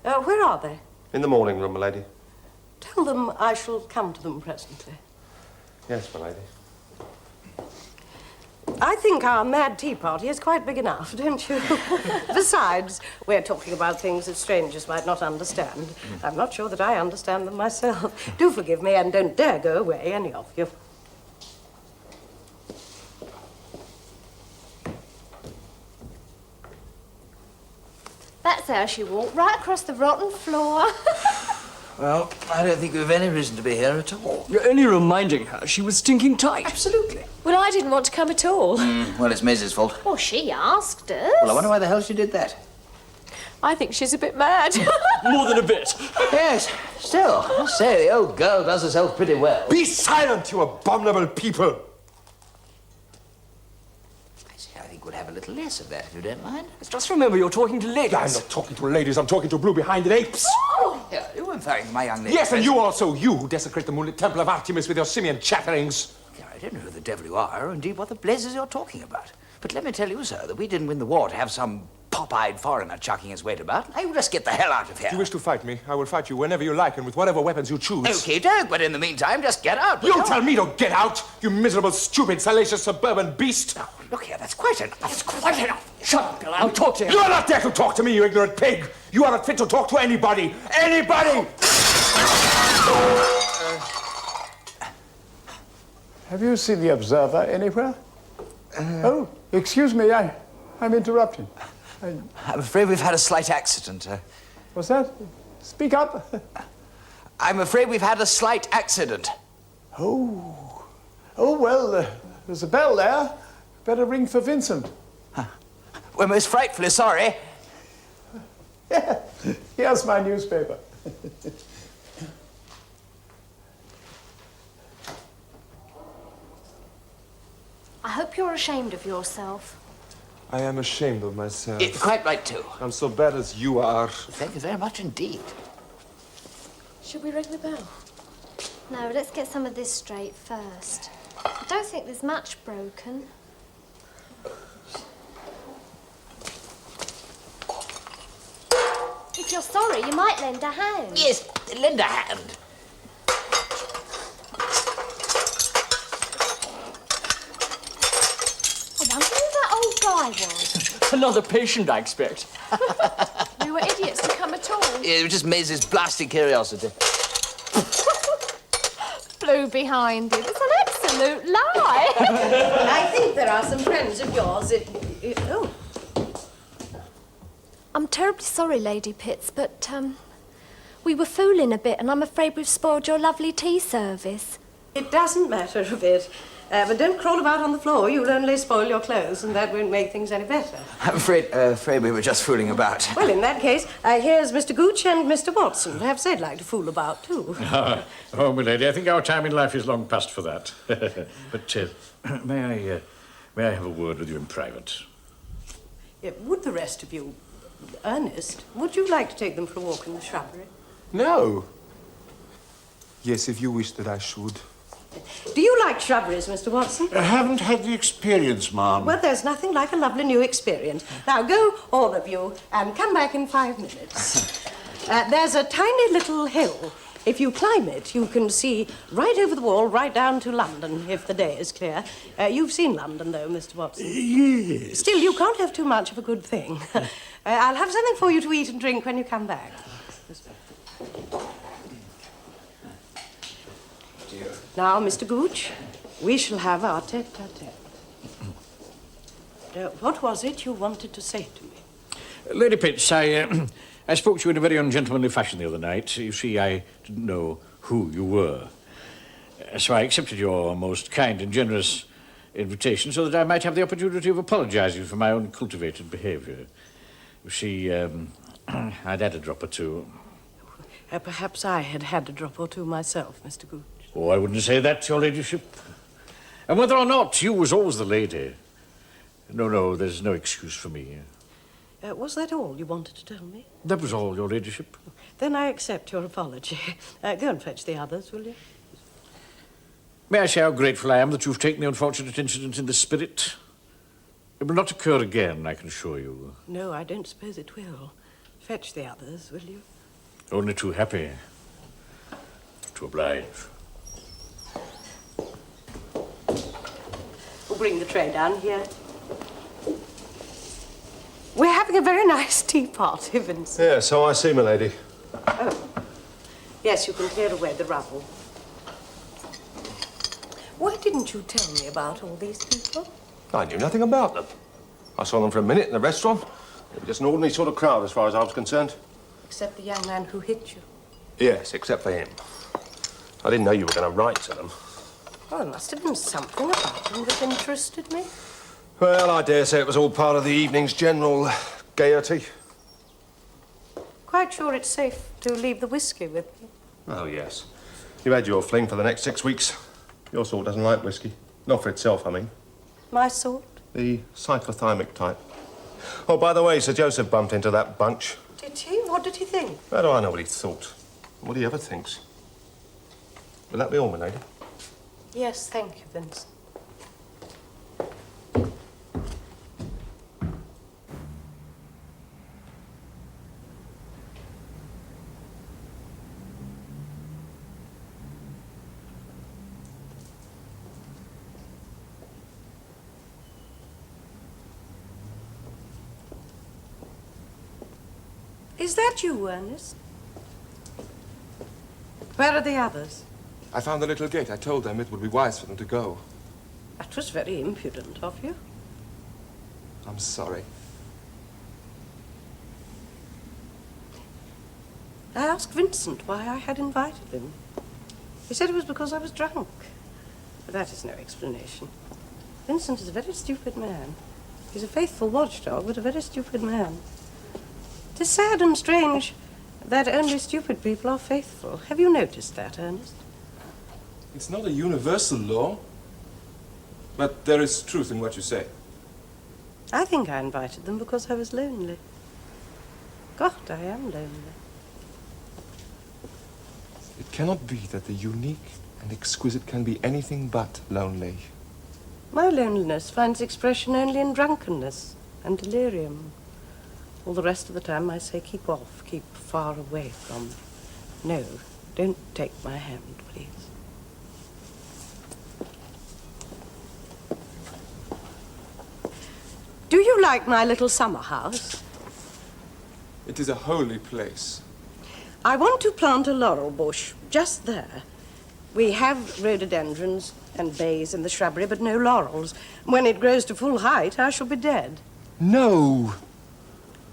Where are they? In the morning room, my lady. Tell them I shall come to them presently. Yes, my lady. I think our mad tea party is quite big enough, don't you? Besides, we're talking about things that strangers might not understand. I'm not sure that I understand them myself. Do forgive me and don't dare go away, any of you. That's how she walked, right across the rotten floor. Well, I don't think we've any reason to be here at all. You're only reminding her she was stinking tight. Absolutely. Well, I didn't want to come at all. Well, it's Maisy's fault. Well, she asked us. Well, I wonder why the hell she did that. I think she's a bit mad. More than a bit. Yes, still, I say, the old girl does herself pretty well. Be silent, you abominable people! I think we'll have a little less of that, if you don't mind. Just remember, you're talking to ladies. I'm not talking to ladies, I'm talking to blue-behind apes. Yeah, you were referring to my young lady. Yes, and you also, you who desecrate the moonlit temple of Artemis with your simian chatterings. Yeah, I don't know who the devil you are, or indeed what the blazes you're talking about. But let me tell you, sir, that we didn't win the war to have some pop-eyed foreigner chucking his weight about. Now, you just get the hell out of here. If you wish to fight me, I will fight you whenever you like and with whatever weapons you choose. Okay, Doug, but in the meantime, just get out. You tell me to get out, you miserable, stupid, salacious suburban beast. Now, look here, that's quite enough. That's quite enough. Shut up, Bill. I'll talk to him. You are not there to talk to me, you ignorant pig. You are not fit to talk to anybody. Anybody! Have you seen the Observer anywhere? Oh, excuse me, I'm interrupting. I'm afraid we've had a slight accident. What's that? Speak up. I'm afraid we've had a slight accident. Oh, well, there's a bell there. Better ring for Vincent. We're most frightfully sorry. Yeah, here's my newspaper. I hope you're ashamed of yourself. I am ashamed of myself. Quite right, too. I'm so bad as you are. Thank you very much indeed. Should we ring the bell? No, let's get some of this straight first. I don't think there's much broken. If you're sorry, you might lend a hand. Yes, lend a hand. I wonder who that old guy was. Another patient, I expect. We were idiots to come at all. It was just Maisy's blasted curiosity. Blue behind you. It's an absolute lie. I think there are some friends of yours. Oh. I'm terribly sorry, Lady Pitts, but, we were fooling a bit, and I'm afraid we've spoiled your lovely tea service. It doesn't matter a bit. But don't crawl about on the floor. You'll only spoil your clothes, and that won't make things any better. I'm afraid we were just fooling about. Well, in that case, here's Mr. Gooch and Mr. Watson. Perhaps they'd like to fool about, too. Oh, my lady, I think our time in life is long past for that. But may I have a word with you in private? Would the rest of you... Ernest, would you like to take them for a walk in the shrubbery? No. Yes, if you wish that I should. Do you like shrubberies, Mr. Watson? I haven't had the experience, ma'am. Well, there's nothing like a lovely new experience. Now, go, all of you, and come back in 5 minutes. There's a tiny little hill. If you climb it, you can see right over the wall, right down to London, if the day is clear. You've seen London, though, Mr. Watson. Yes. Still, you can't have too much of a good thing. I'll have something for you to eat and drink when you come back. Now, Mr. Gooch, we shall have our tete-a-tete. What was it you wanted to say to me? Lady Pitts, I spoke to you in a very ungentlemanly fashion the other night. You see, I didn't know who you were. So I accepted your most kind and generous invitation so that I might have the opportunity of apologizing for my own cultivated behavior. You see, I'd had a drop or two. Perhaps I had had a drop or two myself, Mr. Gooch. Oh, I wouldn't say that, your ladyship. And whether or not, you was always the lady. No, there's no excuse for me. Was that all you wanted to tell me? That was all, your ladyship. Then I accept your apology. Go and fetch the others, will you? May I say how grateful I am that you've taken the unfortunate incident in the spirit? It will not occur again, I can assure you. No, I don't suppose it will. Fetch the others, will you? Only too happy to oblige. We'll bring the tray down here. We're having a very nice tea party, Vincent. Yeah, so I see, my lady. Oh. Yes, you can clear away the rubble. Why didn't you tell me about all these people? I knew nothing about them. I saw them for a minute in the restaurant. They were just an ordinary sort of crowd as far as I was concerned. Except the young man who hit you. Yes, except for him. I didn't know you were going to write to them. Well, there must have been something about them that interested me. Well, I dare say it was all part of the evening's general gaiety. Quite sure it's safe to leave the whiskey with me. Oh, yes. You had your fling for the next 6 weeks. Your sort doesn't like whiskey. Not for itself, I mean. My sort? The cyclothymic type. Oh, by the way, Sir Joseph bumped into that bunch. Did he? What did he think? How do I know what he thought? What he ever thinks? Will that be all, my lady? Yes, thank you, Vincent. Is that you, Ernest? Where are the others? I found the little gate. I told them it would be wise for them to go. That was very impudent of you. I'm sorry. I asked Vincent why I had invited him. He said it was because I was drunk. But that is no explanation. Vincent is a very stupid man. He's a faithful watchdog, but a very stupid man. It is sad and strange that only stupid people are faithful. Have you noticed that, Ernest? It's not a universal law, but there is truth in what you say. I think I invited them because I was lonely. God, I am lonely. It cannot be that the unique and exquisite can be anything but lonely. My loneliness finds expression only in drunkenness and delirium. All the rest of the time I say, keep off, keep far away from me. No, don't take my hand, please. Do you like my little summer house? It is a holy place. I want to plant a laurel bush just there. We have rhododendrons and bays in the shrubbery, but no laurels. When it grows to full height, I shall be dead. No!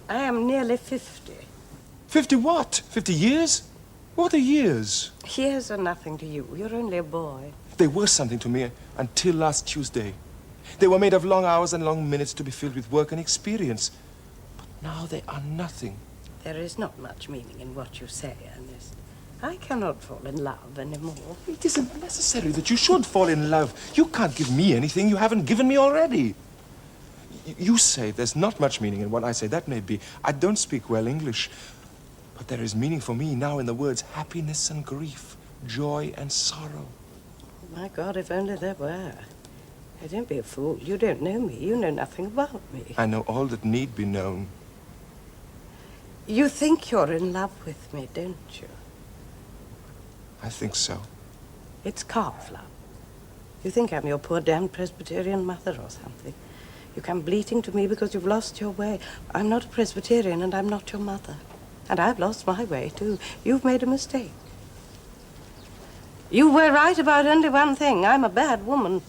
I am nearly 50. 50 what? 50 years? What are years? Years are nothing to you. You're only a boy. They were something to me until last Tuesday. They were made of long hours and long minutes to be filled with work and experience. But now they are nothing. There is not much meaning in what you say, Ernest. I cannot fall in love anymore. It isn't necessary that you should fall in love. You can't give me anything you haven't given me already. You say there's not much meaning in what I say. That may be. I don't speak well English. But there is meaning for me now in the words happiness and grief, joy and sorrow. My God, if only there were. Hey, don't be a fool. You don't know me. You know nothing about me. I know all that need be known. You think you're in love with me, don't you? I think so. It's calf love. You think I'm your poor damned Presbyterian mother or something. You come bleating to me because you've lost your way. I'm not a Presbyterian and I'm not your mother. And I've lost my way, too. You've made a mistake. You were right about only one thing. I'm a bad woman.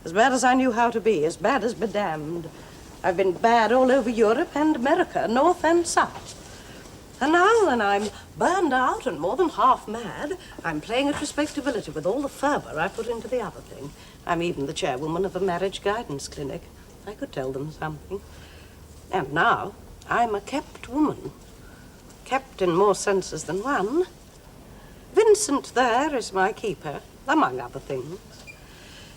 As bad as I knew how to be. As bad as be damned. I've been bad all over Europe and America, north and south. And now, when I'm burned out and more than half mad, I'm playing at respectability with all the fervor I put into the other thing. I'm even the chairwoman of a marriage guidance clinic. I could tell them something. And now, I'm a kept woman. Kept in more senses than one. Vincent there is my keeper, among other things.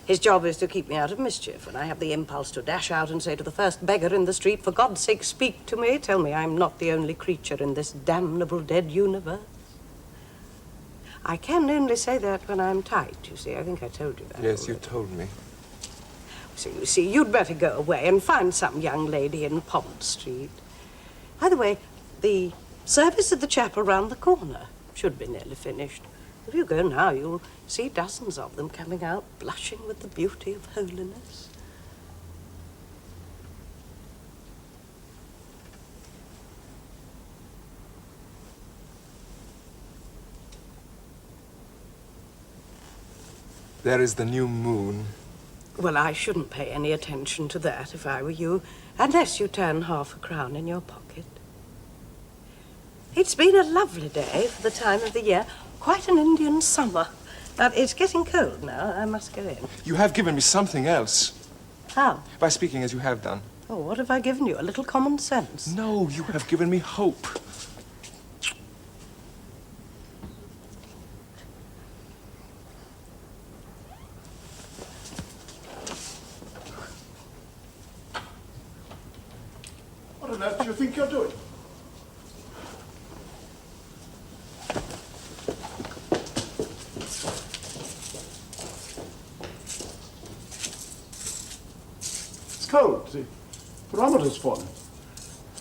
His job is to keep me out of mischief, and I have the impulse to dash out and say to the first beggar in the street, for God's sake, speak to me. Tell me I'm not the only creature in this damnable dead universe. I can only say that when I'm tight, you see. I think I told you that. Yes, you told me. So, you see, you'd better go away and find some young lady in Pond Street. By the way, the service at the chapel round the corner should be nearly finished. If you go now, you'll see dozens of them coming out, blushing with the beauty of holiness. There is the new moon. Well, I shouldn't pay any attention to that if I were you, unless you turn half a crown in your pocket. It's been a lovely day for the time of the year. Quite an Indian summer. But it's getting cold now. I must go in. You have given me something else. How? By speaking as you have done. Oh, what have I given you? A little common sense? No, you have given me hope. What on earth do you think you're doing? It's cold. The barometer's fallen.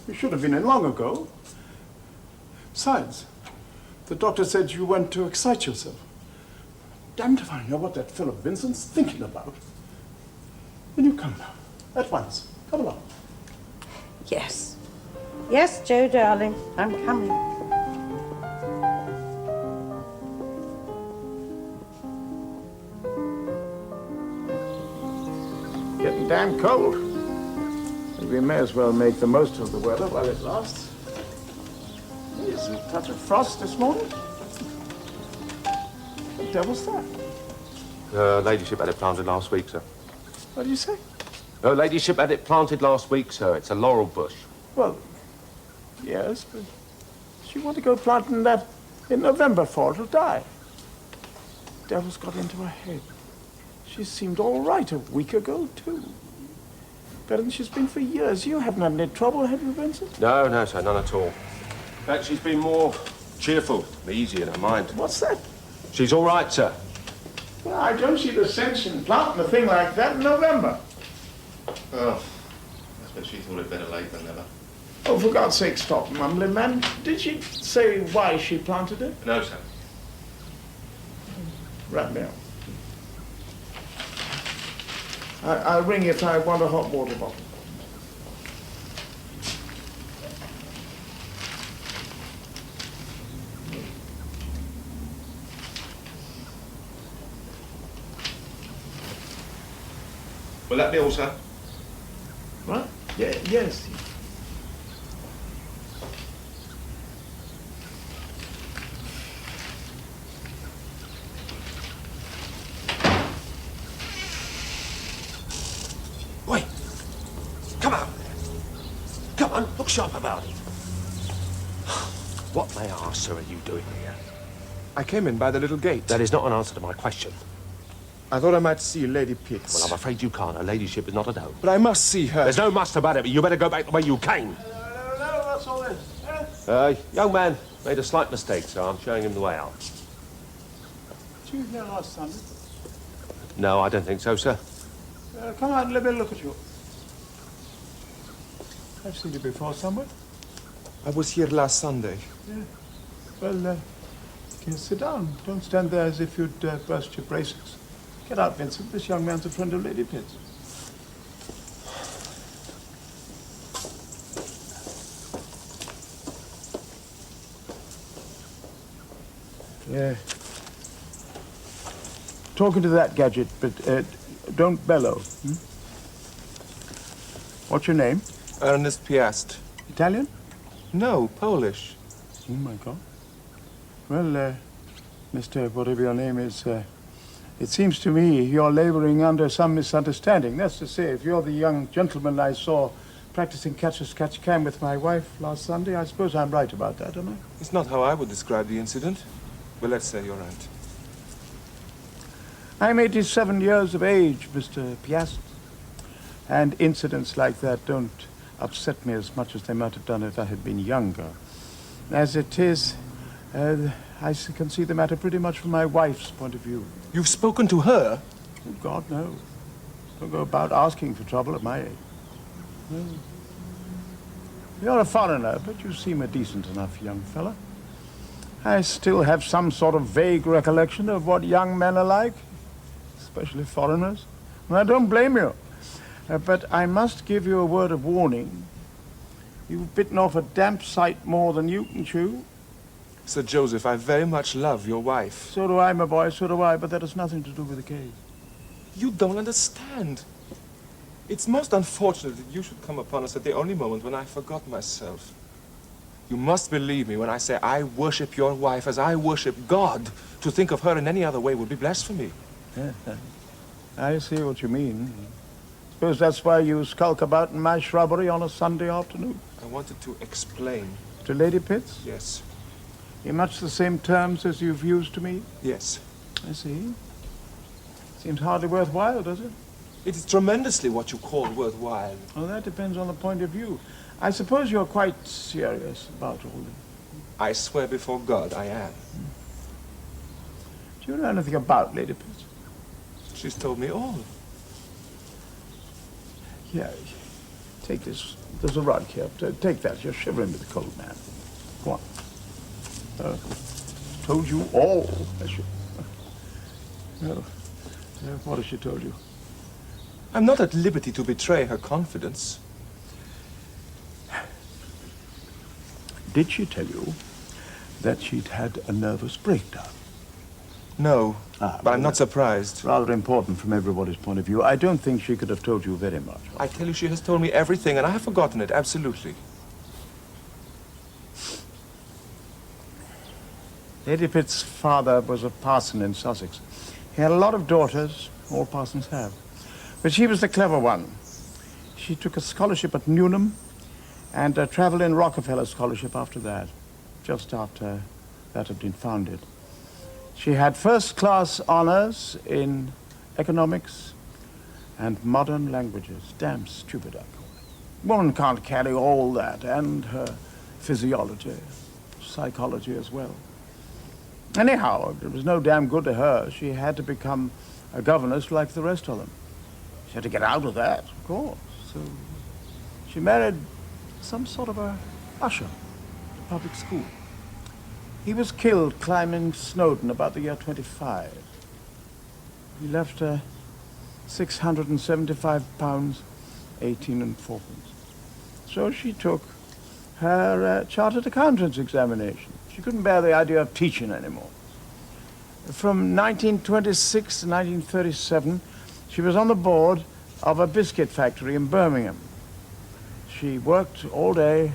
You should have been in long ago. Besides, the doctor said you went to excite yourself. Damned if I know what that fellow Vincent's thinking about. Then you come now, at once. Come along. Yes. Yes, Joe, darling. I'm coming. Getting damn cold. And we may as well make the most of the weather while it lasts. There's a touch of frost this morning. What the devil's that? Her ladyship had it planted last week, sir. What do you say? Her ladyship had it planted last week, sir. It's a laurel bush. Well, yes, but she want to go planting that in November for it'll die. Devil's got into her head. She seemed all right a week ago, too. Better than she's been for years. You haven't had any trouble, have you, Vincent? No, no, sir, none at all. In fact, she's been more cheerful, easy in her mind. What's that? She's all right, sir. Well, I don't see the sense in planting a thing like that in November. Oh, I suppose she thought it better late than never. Oh, for God's sake, stop mumbling, man. Did she say why she planted it? No, sir. Right now. I'll ring if I want a hot water bottle. Will that be all, sir? What? Yeah, yes. Wait. Come on. Come on, look sharp about it. What, may I ask, sir, are you doing here? I came in by the little gate. That is not an answer to my question. I thought I might see Lady Pitts. Well, I'm afraid you can't. Her ladyship is not at home. But I must see her. There's no must about it, but you better go back the way you came. No, what's all this? Young man made a slight mistake, so I'm showing him the way out. Did you here last Sunday? No, I don't think so, sir. Come on, let me look at you. I've seen you before somewhere. I was here last Sunday. Yeah. Well, you can sit down. Don't stand there as if you'd burst your braces. Get out, Vincent. This young man's a friend of Lady Pitts. Yeah. Talking to that gadget, but don't bellow. Hmm? What's your name? Ernest Piast. Italian? No, Polish. Oh, my God. Well, Mr. whatever your name is, it seems to me you're laboring under some misunderstanding. That's to say, if you're the young gentleman I saw practicing catch-as-catch-can with my wife last Sunday, I suppose I'm right about that, am I? It's not how I would describe the incident. Well, let's say your aunt. I'm 87 years of age, Mr. Piast. And incidents like that don't upset me as much as they might have done if I had been younger. As it is, I can see the matter pretty much from my wife's point of view. You've spoken to her? Oh, God, no. Don't go about asking for trouble at my age. No. You're a foreigner, but you seem a decent enough young fella. I still have some sort of vague recollection of what young men are like, especially foreigners. And I don't blame you. But I must give you a word of warning. You've bitten off a damp sight more than you can chew. Sir Joseph, I very much love your wife. So do I, my boy, so do I, but that has nothing to do with the case. You don't understand. It's most unfortunate that you should come upon us at the only moment when I forgot myself. You must believe me when I say I worship your wife as I worship God. To think of her in any other way would be blasphemy. I see what you mean. Suppose that's why you skulk about in my shrubbery on a Sunday afternoon. I wanted to explain. To Lady Pitts? Yes. In much the same terms as you've used to me? Yes. I see. Seems hardly worthwhile, does it? It is tremendously what you call worthwhile. Well, that depends on the point of view. I suppose you're quite serious about all this. I swear before God I am. Do you know anything about Lady Pitts? She's told me all. Yeah, take this. There's a rug here. Take that. You're shivering with the cold, man. Go on. Told you all. Well, what has she told you? I'm not at liberty to betray her confidence. Did she tell you that she'd had a nervous breakdown? No, but I'm not surprised. Rather important from everybody's point of view. I don't think she could have told you very much. I tell you, she has told me everything, and I have forgotten it, absolutely. Lady Pitt's father was a parson in Sussex. He had a lot of daughters, all parsons have. But she was the clever one. She took a scholarship at Newnham and a Travelling Rockefeller scholarship after that, just after that had been founded. She had first-class honors in economics and modern languages. Damn stupid, I call it. Woman can't carry all that, and her physiology, psychology as well. Anyhow, it was no damn good to her. She had to become a governess like the rest of them. She had to get out of that, of course. So she married some sort of a usher at a public school. He was killed climbing Snowdon about the year 25. He left her £675, 18 and 4 pence. So she took her chartered accountant's examination. She couldn't bear the idea of teaching anymore. From 1926 to 1937, she was on the board of a biscuit factory in Birmingham. She worked all day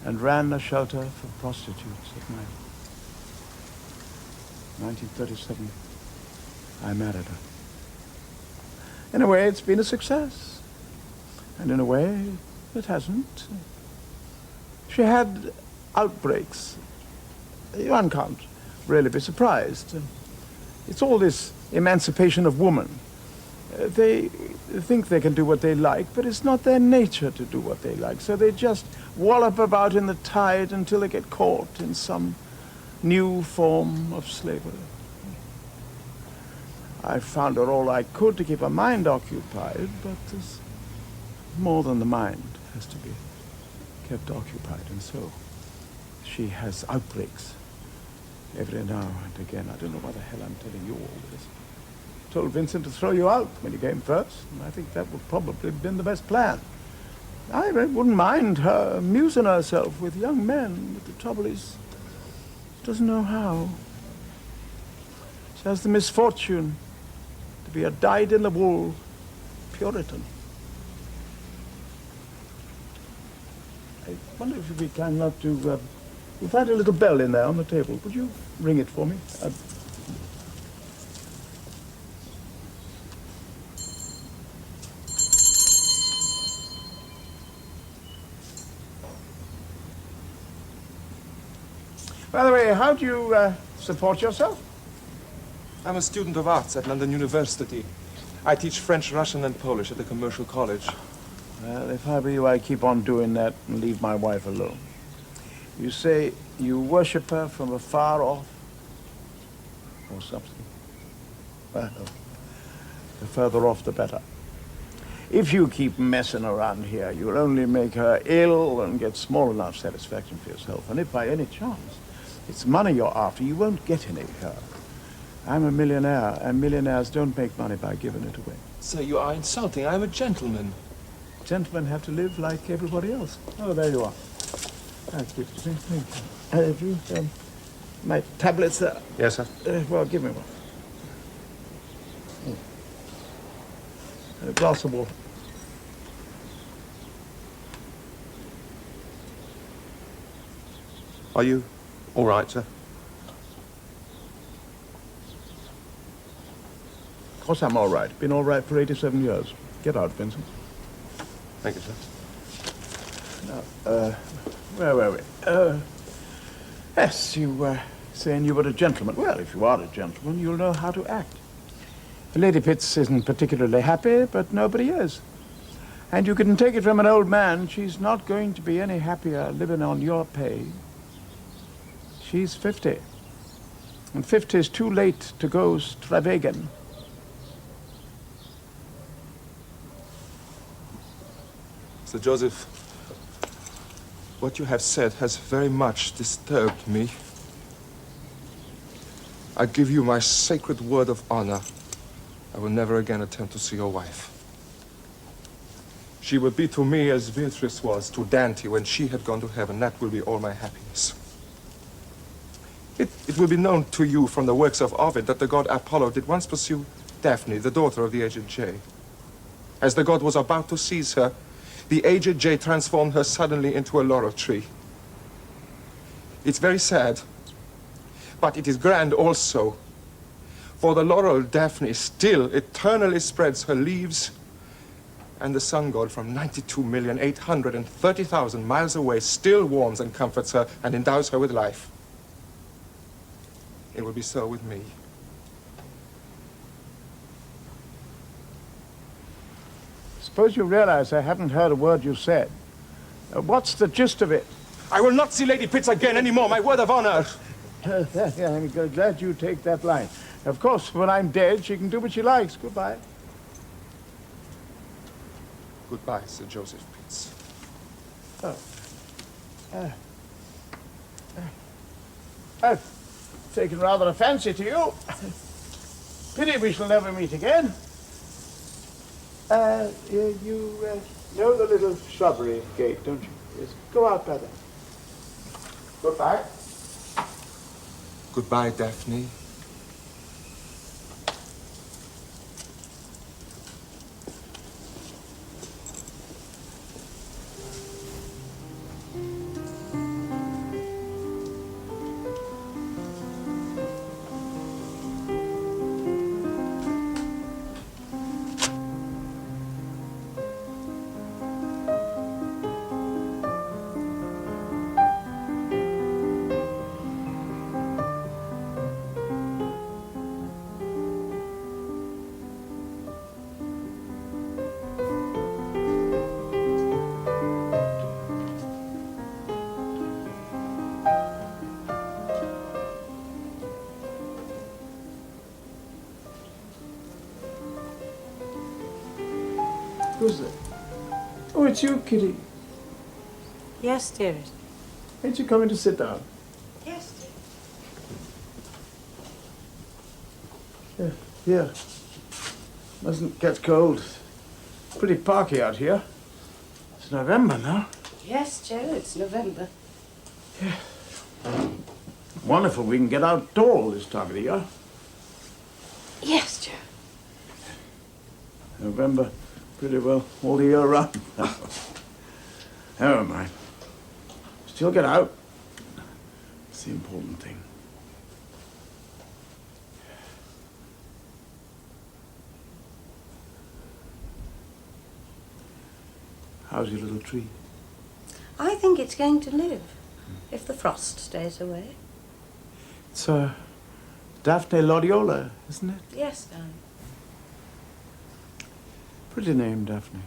and ran a shelter for prostitutes at night. 1937, I married her. In a way, it's been a success. And in a way, it hasn't. She had outbreaks. One can't really be surprised. It's all this emancipation of woman. They think they can do what they like, but it's not their nature to do what they like. So they just wallop about in the tide until they get caught in some new form of slavery. I found her all I could to keep her mind occupied, but there's more than the mind has to be kept occupied, and so she has outbreaks every now and again. I don't know why the hell I'm telling you all this. I told Vincent to throw you out when you came first, and I think that would probably have been the best plan. I wouldn't mind her amusing herself with young men, but the trouble is, she doesn't know how. She has the misfortune to be a dyed-in-the-wool Puritan. I wonder if you'd be kind enough to... you'll find a little bell in there on the table. Would you ring it for me? By the way, how do you support yourself? I'm a student of arts at London University. I teach French, Russian, and Polish at the commercial college. Well, if I were you, I'd keep on doing that and leave my wife alone. You say you worship her from afar off? Or something? Well, the further off, the better. If you keep messing around here, you'll only make her ill and get small enough satisfaction for yourself. And if by any chance it's money you're after, you won't get any of her. I'm a millionaire, and millionaires don't make money by giving it away. Sir, you are insulting. I'm a gentleman. Gentlemen have to live like everybody else. Oh, there you are. Thank you. My tablets there. Yes, sir. Well, give me one. A glass of water. Are you all right, sir? Of course I'm all right. Been all right for 87 years. Get out, Vincent. Thank you, sir. Now, where were we? Yes, you were saying you were a gentleman. Well, if you are a gentleman, you'll know how to act. Lady Pitts isn't particularly happy, but nobody is. And you can take it from an old man, she's not going to be any happier living on your pay. She's 50. And 50 is too late to go stravagan. Sir Joseph, what you have said has very much disturbed me. I give you my sacred word of honor. I will never again attempt to see your wife. She will be to me as Beatrice was to Dante when she had gone to heaven. That will be all my happiness. It will be known to you from the works of Ovid that the god Apollo did once pursue Daphne, the daughter of the aged Jay. As the god was about to seize her, the aged Jay transformed her suddenly into a laurel tree. It's very sad, but it is grand also. For the laurel Daphne still eternally spreads her leaves, and the sun god from 92,830,000 miles away still warms and comforts her and endows her with life. It will be so with me. Suppose you realize I haven't heard a word you said. What's the gist of it? I will not see Lady Pitts again anymore, my word of honor. Yeah, I'm glad you take that line. Of course, when I'm dead, she can do what she likes. Goodbye. Goodbye, Sir Joseph Pitts. Oh. I've taken rather a fancy to you. Pity we shall never meet again. You know the little shrubbery gate, don't you? Yes. Go out by there. Goodbye. Goodbye, Daphne. Who's that? Oh, it's you, Kitty. Yes, dearest. Ain't you coming to sit down? Yes, dear. Here. Mustn't catch cold. Pretty parky out here. It's November now. Yes, Joe, it's November. Yeah. Wonderful we can get outdoors this time of the year. Yes, Joe. November, pretty well all the year round. Never mind. Still get out. It's the important thing. How's your little tree? I think it's going to live, if the frost stays away. It's Daphne Laureola, isn't it? Yes, darling. Pretty name, Daphne.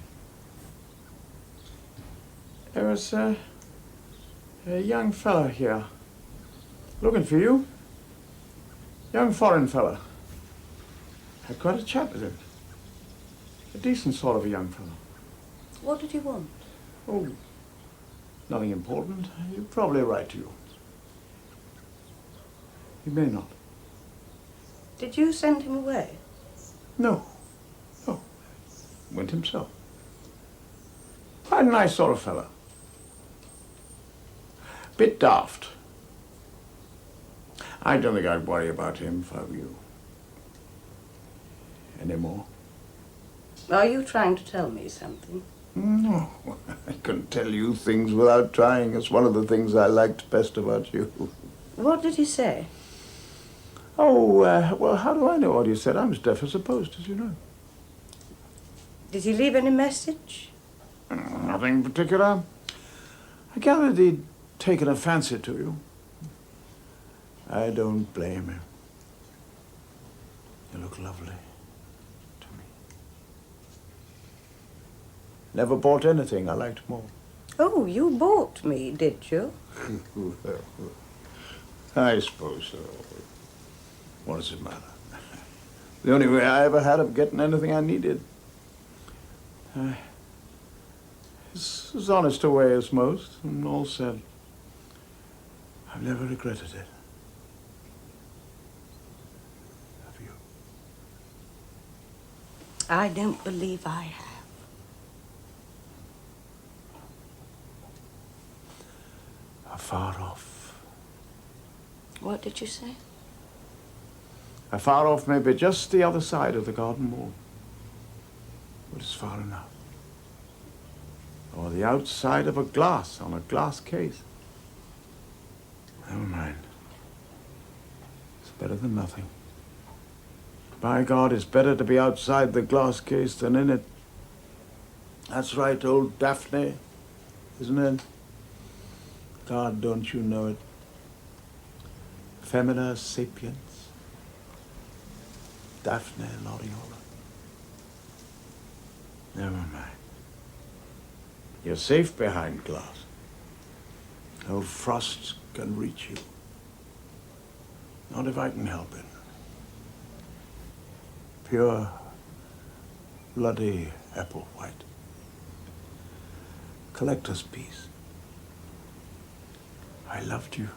There was a young fella here looking for you. Young foreign fella. Had quite a chat with him. A decent sort of a young fella. What did he want? Oh, nothing important. He'll probably write to you. He may not. Did you send him away? No. No. Went himself. Quite a nice sort of fella. Bit daft. I don't think I'd worry about him if I were you. Anymore. Are you trying to tell me something? No. I can tell you things without trying. It's one of the things I liked best about you. What did he say? Oh, well, how do I know what he said? I'm as deaf as a post, as you know. Did he leave any message? Nothing particular. I gathered he'd taken a fancy to you. I don't blame him. You look lovely to me. Never bought anything I liked more. Oh, you bought me, did you? I suppose so. What does it matter? The only way I ever had of getting anything I needed. It's as honest a way as most, and all said. I've never regretted it. Have you? I don't believe I have. Afar off. What did you say? Afar off may be just the other side of the garden wall. But it's far enough. Or the outside of a glass on a glass case. Never mind. It's better than nothing. By God, it's better to be outside the glass case than in it. That's right, old Daphne, isn't it? God, don't you know it? Femina sapiens. Daphne Laureola. Never mind. You're safe behind glass. No frost can reach you. Not if I can help it. Pure, bloody apple white. Collector's piece. I loved you.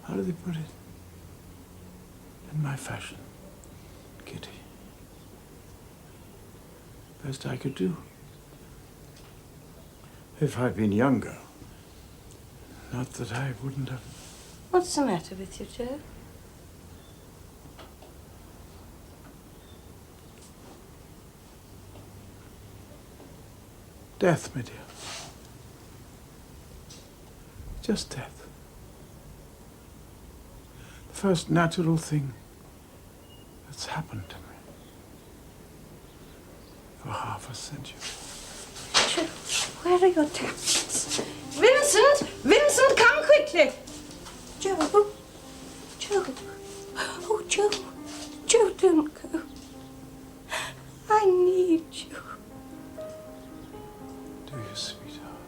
How do they put it? In my fashion, Kitty. Best I could do. If I'd been younger. Not that I wouldn't have. What's the matter with you, Joe? Death, my dear. Just death. The first natural thing that's happened to me for half a century. Joe, where are your tablets? Vincent! Vincent, come quickly! Joe! Joe! Oh, Joe! Joe, don't go. I need you. Do you, sweetheart?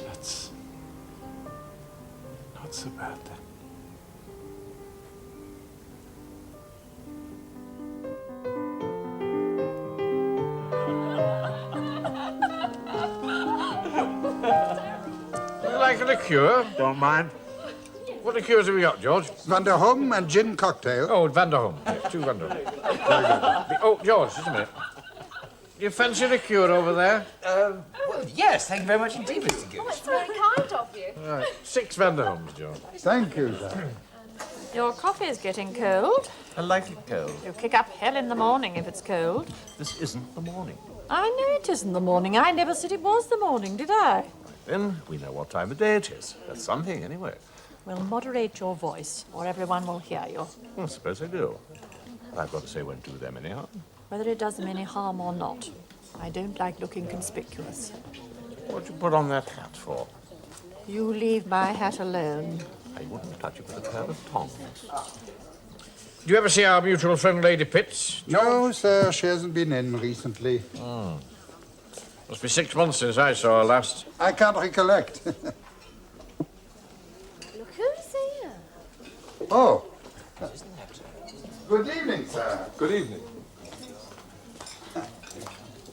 That's not so bad then. Like a liqueur? Don't mind. What liqueurs have we got, George? Van der Hom and gin cocktail. Oh, Van der Hom. Yes, 2 Van der Hom. Oh, George, just a minute. Do you fancy a liqueur over there? Well, yes, thank you very much indeed, Mr. Goose. It's very kind of you. Right. 6 Van der Homs, George. Thank you, sir. Your coffee's getting cold. I like it cold. You kick up hell in the morning if it's cold. This isn't the morning. I know it isn't the morning. I never said it was the morning, did I? Then we know what time of day it is. That's something, anyway. Well, moderate your voice, or everyone will hear you. I suppose I do. I've got to say won't do them any harm. Whether it does them any harm or not. I don't like looking conspicuous. What'd you put on that hat for? You leave my hat alone. I wouldn't touch it with a pair of tongs. Do you ever see our mutual friend Lady Pitts? No, sir, she hasn't been in recently. Must be 6 months since I saw her last. I can't recollect. Look who's here. Oh. Good evening, sir. Good evening.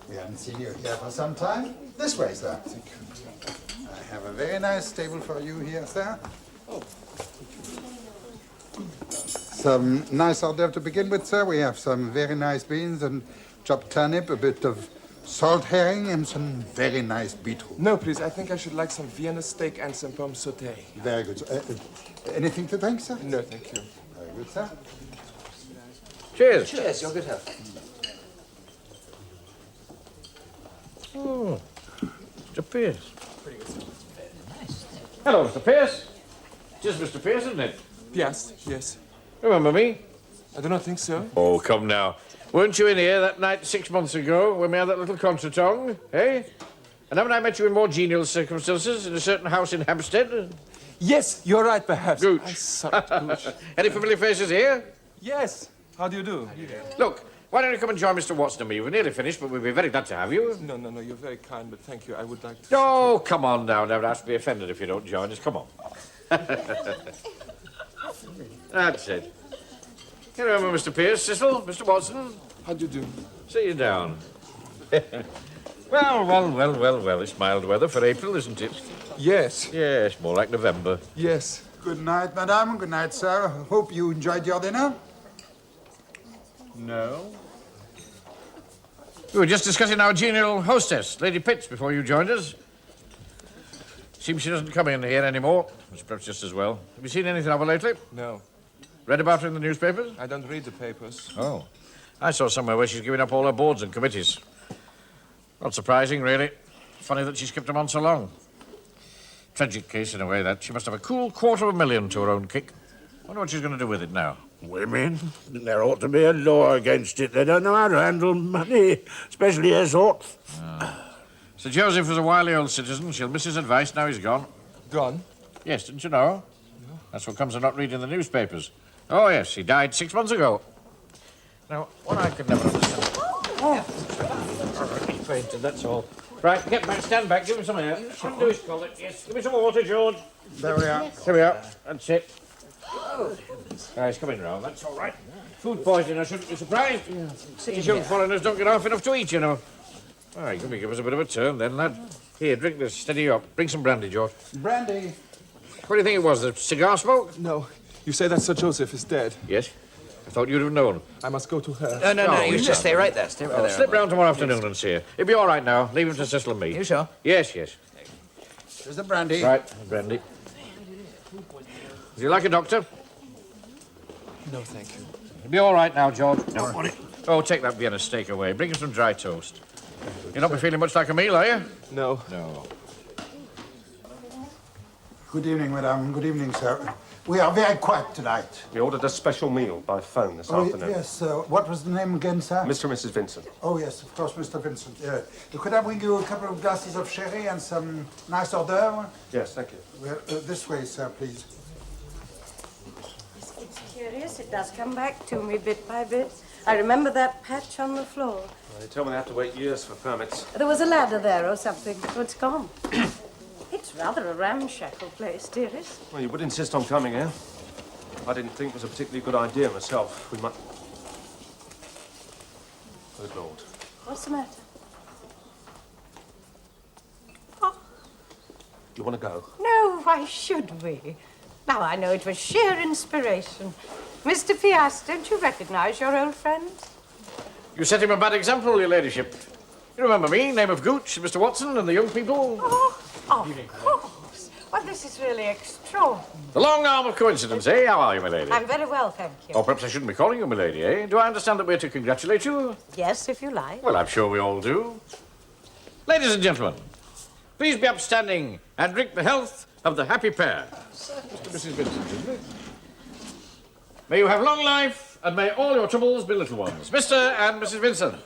We haven't seen you here for some time. This way, sir. I have a very nice table for you here, sir. Some nice hors d'oeuvre to begin with, sir. We have some very nice beans and chopped turnip, a bit of salt herring, and some very nice beetroot. No, please. I think I should like some Vienna steak and some pomme sauté. Very good. Anything to drink, sir? No, thank you. Very good, sir. Cheers. Cheers, your good health. Oh, Mr. Pierce. Hello, Mr. Pierce. Just Mr. Pierce, isn't it? Yes, yes. Remember me? I do not think so. Oh, come now. Weren't you in here that night 6 months ago when we had that little contretemps, eh? And haven't I met you in more genial circumstances in a certain house in Hampstead? Yes, you're right, perhaps. Gooch. I sucked Gooch. Any familiar faces here? Yes. How do you do? Look, why don't you come and join Mr. Watson and me? We're nearly finished, but we'd be very glad to have you. No, you're very kind, but thank you. I would like to... Oh, come on now. Don't have to be offended if you don't join us. Come on. That's it. You remember Mr. Pierce, Cecil? Mr. Watson? How do you do? Sit you down. Well. It's mild weather for April, isn't it? Yes. Yes, more like November. Yes. Good night, madame. Good night, sir. Hope you enjoyed your dinner. No. We were just discussing our genial hostess, Lady Pitts, before you joined us. Seems she doesn't come in here anymore, which perhaps just as well. Have you seen anything of her lately? No. Read about her in the newspapers? I don't read the papers. Oh. I saw somewhere where she's giving up all her boards and committees. Not surprising, really. Funny that she's kept them on so long. Tragic case, in a way, that. She must have a cool $250,000 to her own kick. Wonder what she's going to do with it now. Women? There ought to be a law against it. They don't know how to handle money, especially her sort. Sir Joseph was a wily old citizen. She'll miss his advice now he's gone. Gone? Yes, didn't you know? No. That's what comes of not reading the newspapers. Oh, yes, he died 6 months ago. Now, what I could never understand... He fainted, that's all. Right, get back, stand back, give him some air. Shouldn't do his collar. Yes, give me some water, George. There we are. Here we are. That's it. He's coming round, that's all right. Food poisoning, I shouldn't be surprised. These young foreigners don't get off enough to eat, you know. All right, can we give us a bit of a turn then, lad? Here, drink this, steady you up. Bring some brandy, George. Brandy. What do you think it was, the cigar smoke? No. You say that Sir Joseph is dead? Yes. I thought you'd have known. I must go to her. No, you just stay right there. Stay right there. Slip round tomorrow afternoon and see her. He'll be all right now. Leave him to Cecil and me. You sure? Yes. Here's the brandy. Right, brandy. Do you like a doctor? No, thank you. He'll be all right now, George. Don't worry. Oh, take that Vienna steak away. Bring him some dry toast. You'll not be feeling much like a meal, are you? No. No. Good evening, madame. Good evening, sir. We are very quiet tonight. We ordered a special meal by phone this afternoon. Yes, what was the name again, sir? Mr. and Mrs. Vincent. Oh, yes, of course, Mr. Vincent. Could I bring you a couple of glasses of sherry and some nice hors d'oeuvre? Yes, thank you. Well, this way, sir, please. It's curious. It does come back to me bit by bit. I remember that patch on the floor. Well, they tell me they have to wait years for permits. There was a ladder there or something. Oh, it's gone. It's rather a ramshackle place, dearest. Well, you would insist on coming here. I didn't think it was a particularly good idea myself. We might... Good Lord. What's the matter? You want to go? No, why should we? Now I know it was sheer inspiration. Mr. Piast, don't you recognize your old friend? You set him a bad example, your ladyship. You remember me, name of Gooch, Mr. Watson, and the young people? Oh, of course. Well, this is really extraordinary. The long arm of coincidence, eh? How are you, my lady? I'm very well, thank you. Or perhaps I shouldn't be calling you my lady, eh? Do I understand that we're to congratulate you? Yes, if you like. Well, I'm sure we all do. Ladies and gentlemen, please be upstanding and drink the health of the happy pair. Mr. and Mrs. Vincent, isn't it? May you have long life, and may all your troubles be little ones. Mr. and Mrs. Vincent.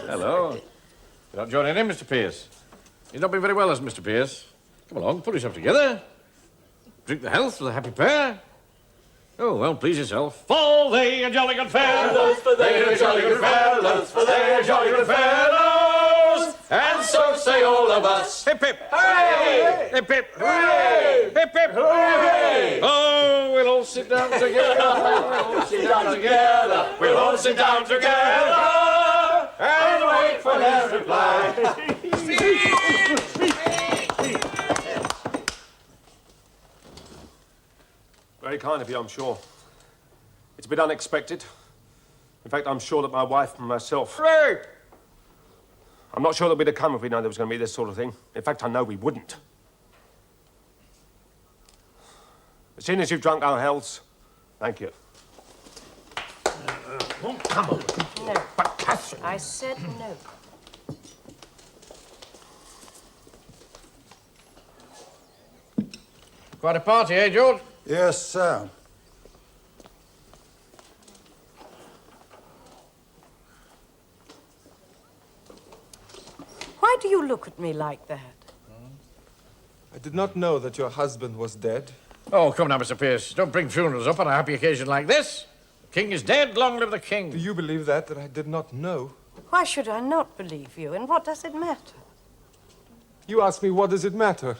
Hello. You're not joining in, Mr. Pierce. You've not been very well, has Mr. Pierce. Come along, pull yourself together. Drink the health of the happy pair. Oh, well, please yourself. For they are jolly good fellows, for they are jolly good fellows, for they are jolly good fellows, and so say all of us. Hip, hip. Hooray! Hip, hip. Hooray! Hip, hip. Hooray! Oh, we'll all sit down together. We'll all sit down together. We'll all sit down together and wait for his reply. Very kind of you, I'm sure. It's a bit unexpected. In fact, I'm sure that my wife and myself... Hooray! I'm not sure that we'd have come if we'd known there was going to be this sort of thing. In fact, I know we wouldn't. As soon as you've drunk our healths, thank you. Come on. No. But, Catherine... I said no. Quite a party, eh, George? Yes, sir. Why do you look at me like that? I did not know that your husband was dead. Oh, come now, Mr. Pierce. Don't bring funerals up on a happy occasion like this. The king is dead. Long live the king. Do you believe that I did not know? Why should I not believe you, and what does it matter? You ask me, what does it matter?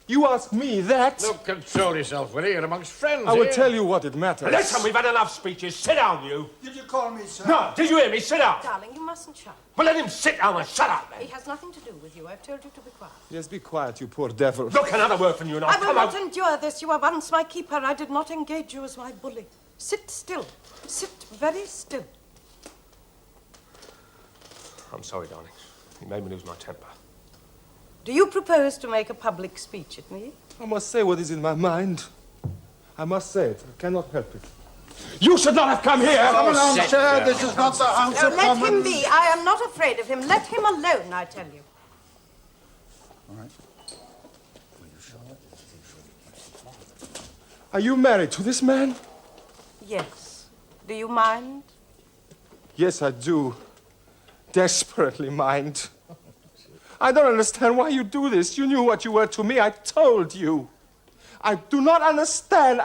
You ask me that? Look, control yourself, will you? You're amongst friends. I will here. tell you what it matters. Listen, we've had enough speeches. Sit down, you. Did you call me, sir? No, did you hear me? Sit down. Darling, you mustn't shout. Well, let him sit down and shut up, He then. has nothing to do with you. I've told you to be quiet. Yes, be quiet, you poor devil. Look, another word from you now. I will Come not on. endure this. You were once my keeper. I did not engage you as my bully. Sit still. Sit very still. I'm sorry, darling. You made me lose my temper. Do you propose to make a public speech at me? I must say what is in my mind. I must say it. I cannot help it. You should not have come here! Come along, sir. This is not the House of Let him Commons. be. I am not afraid of him. Let him alone, I tell you. All right. Are you married to this man? Yes. Do you mind? Yes, I do. Desperately mind. I don't understand why you do this. You knew what you were to me. I told you. I do not understand.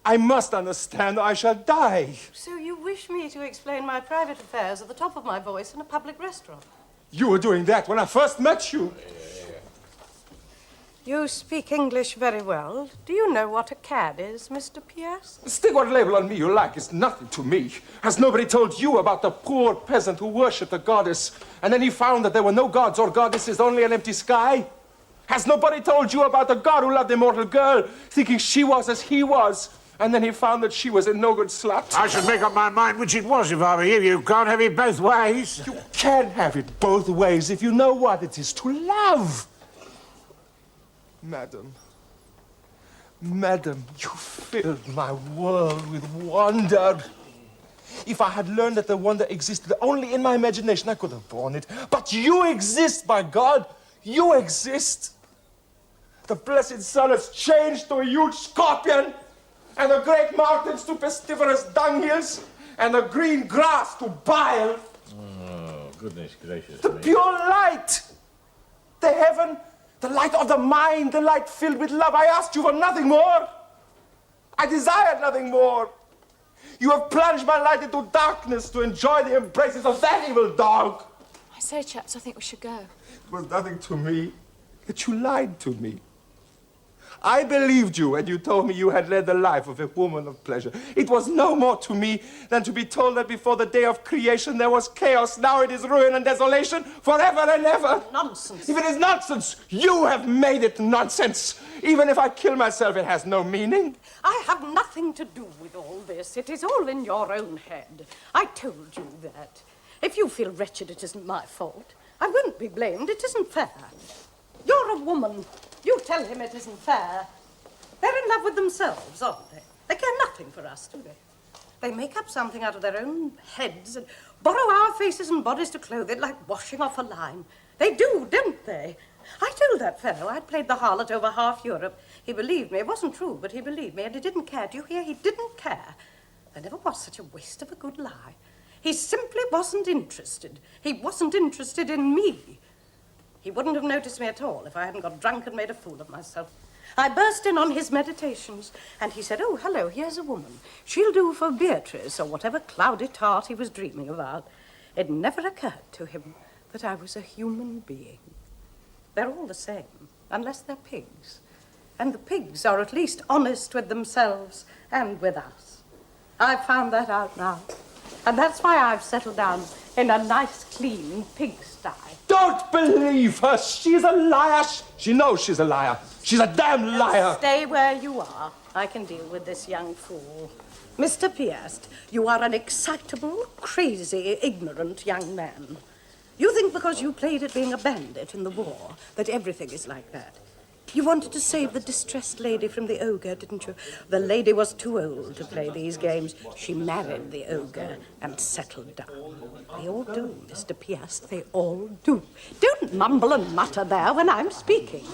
I must understand or I shall die. So you wish me to explain my private affairs at the top of my voice in a public restaurant? You were doing that when I first met you. You speak English very well. Do you know what a cad is, Mr. Pierce? Stick what label on me you like. It's nothing to me. Has nobody told you about the poor peasant who worshipped a goddess, and then he found that there were no gods or goddesses, only an empty sky? Has nobody told you about the god who loved the immortal girl, thinking she was as he was, and then he found that she was a no-good slut? I should make up my mind which it was if I were you. You can't have it both ways. You can have it both ways if you know what it is to love. Madam, you filled my world with wonder. If I had learned that the wonder existed only in my imagination, I could have borne it. But you exist, by God. You exist. The blessed sun has changed to a huge scorpion, and the great mountains to pestiferous dunghills, and the green grass to bile. Oh, goodness gracious The me. pure light, the heaven, the light of the mind, the light filled with love. I asked you for nothing more. I desired nothing more. You have plunged my light into darkness to enjoy the embraces of that evil dog. I say, chaps, I think we should go. It was nothing to me that you lied to me. I believed you when you told me you had led the life of a woman of pleasure. It was no more to me than to be told that before the day of creation there was chaos. Now it is ruin and desolation forever and ever. Nonsense. If it is nonsense, you have made it nonsense. Even if I kill myself, it has no meaning. I have nothing to do with all this. It is all in your own head. I told you that. If you feel wretched, it isn't my fault. I won't be blamed. It isn't fair. You're a woman. You tell him it isn't fair. They're in love with themselves, aren't they? They care nothing for us, do they? They make up something out of their own heads and borrow our faces and bodies to clothe it like washing off a line. They do, don't they? I told that fellow I'd played the harlot over half Europe. He believed me. It wasn't true, but he believed me, and he didn't care. Do you hear? He didn't care. There never was such a waste of a good lie. He simply wasn't interested. He wasn't interested in me. He wouldn't have noticed me at all if I hadn't got drunk and made a fool of myself. I burst in on his meditations, and he said, oh, hello, here's a woman. She'll do for Beatrice, or whatever cloudy tart he was dreaming about. It never occurred to him that I was a human being. They're all the same, unless they're pigs. And the pigs are at least honest with themselves and with us. I've found that out now. And that's why I've settled down in a nice, clean pigsty. Don't believe her. She's a liar. She knows she's a liar. She's a damn liar. Stay where you are. I can deal with this young fool. Mr. Piast, you are an excitable, crazy, ignorant young man. You think because you played at being a bandit in the war that everything is like that. You wanted to save the distressed lady from the ogre, didn't you? The lady was too old to play these games. She married the ogre and settled down. They all do, Mr. Piast, they all do. Don't mumble and mutter there when I'm speaking.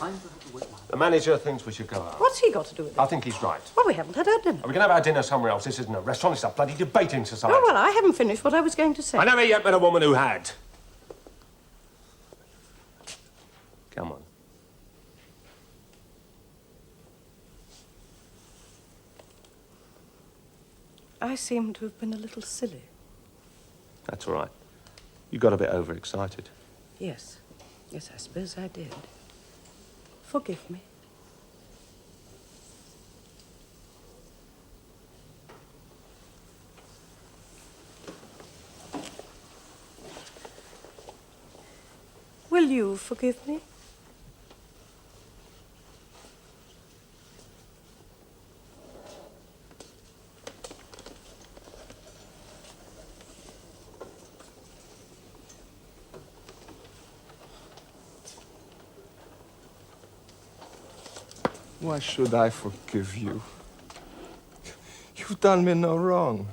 The manager thinks we should go out. What's he got to do with it? I think he's right. Well, we haven't had our dinner. We can have our dinner somewhere else. This isn't a restaurant, it's a bloody debating society. Oh, well, I haven't finished what I was going to say. I never yet met a woman who had. Come on. I seem to have been a little silly. That's all right. You got a bit overexcited. Yes. Yes, I suppose I did. Forgive me. Will you forgive me? Why should I forgive you? You've done me no wrong.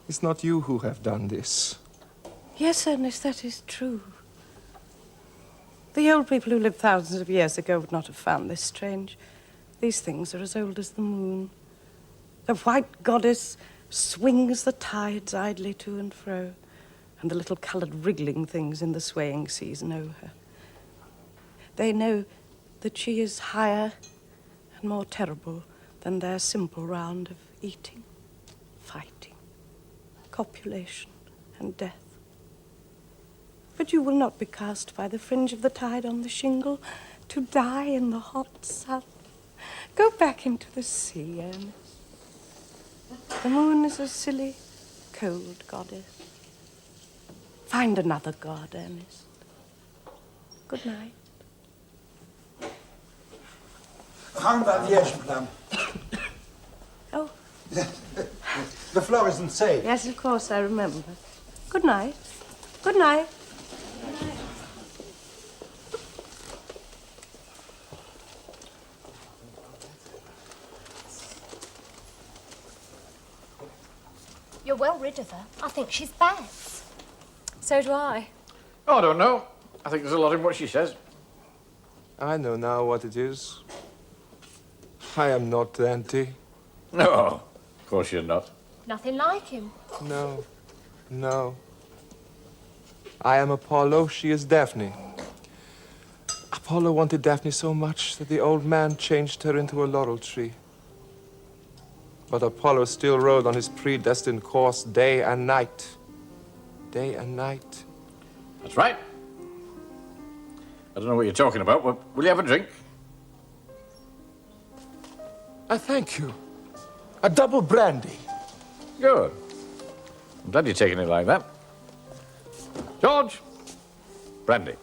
It's not you who have done this. Yes, Ernest, that is true. The old people who lived thousands of years ago would not have found this strange. These things are as old as the moon. The white goddess swings the tides idly to and fro, and the little coloured wriggling things in the swaying seas know her. They know that she is higher and more terrible than their simple round of eating, fighting, copulation, and death. But you will not be cast by the fringe of the tide on the shingle to die in the hot sun. Go back into the sea, Ernest. The moon is a silly, cold goddess. Find another god, Ernest. Good night. Round that Liège, madame. Oh. The floor isn't safe. Yes, of course, I remember. Good night. Good night. You're well rid of her. I think she's bad. So do I. Oh, I don't know. I think there's a lot in what she says. I know now what it is. I am not Dante. No, of course you're not. Nothing like him. No, no. I am Apollo, she is Daphne. Apollo wanted Daphne so much that the old man changed her into a laurel tree. But Apollo still rode on his predestined course day and night. Day and night. That's right. I don't know what you're talking about, but will you have a drink? I thank you. A double brandy. Good. I'm glad you're taking it like that. George, brandy.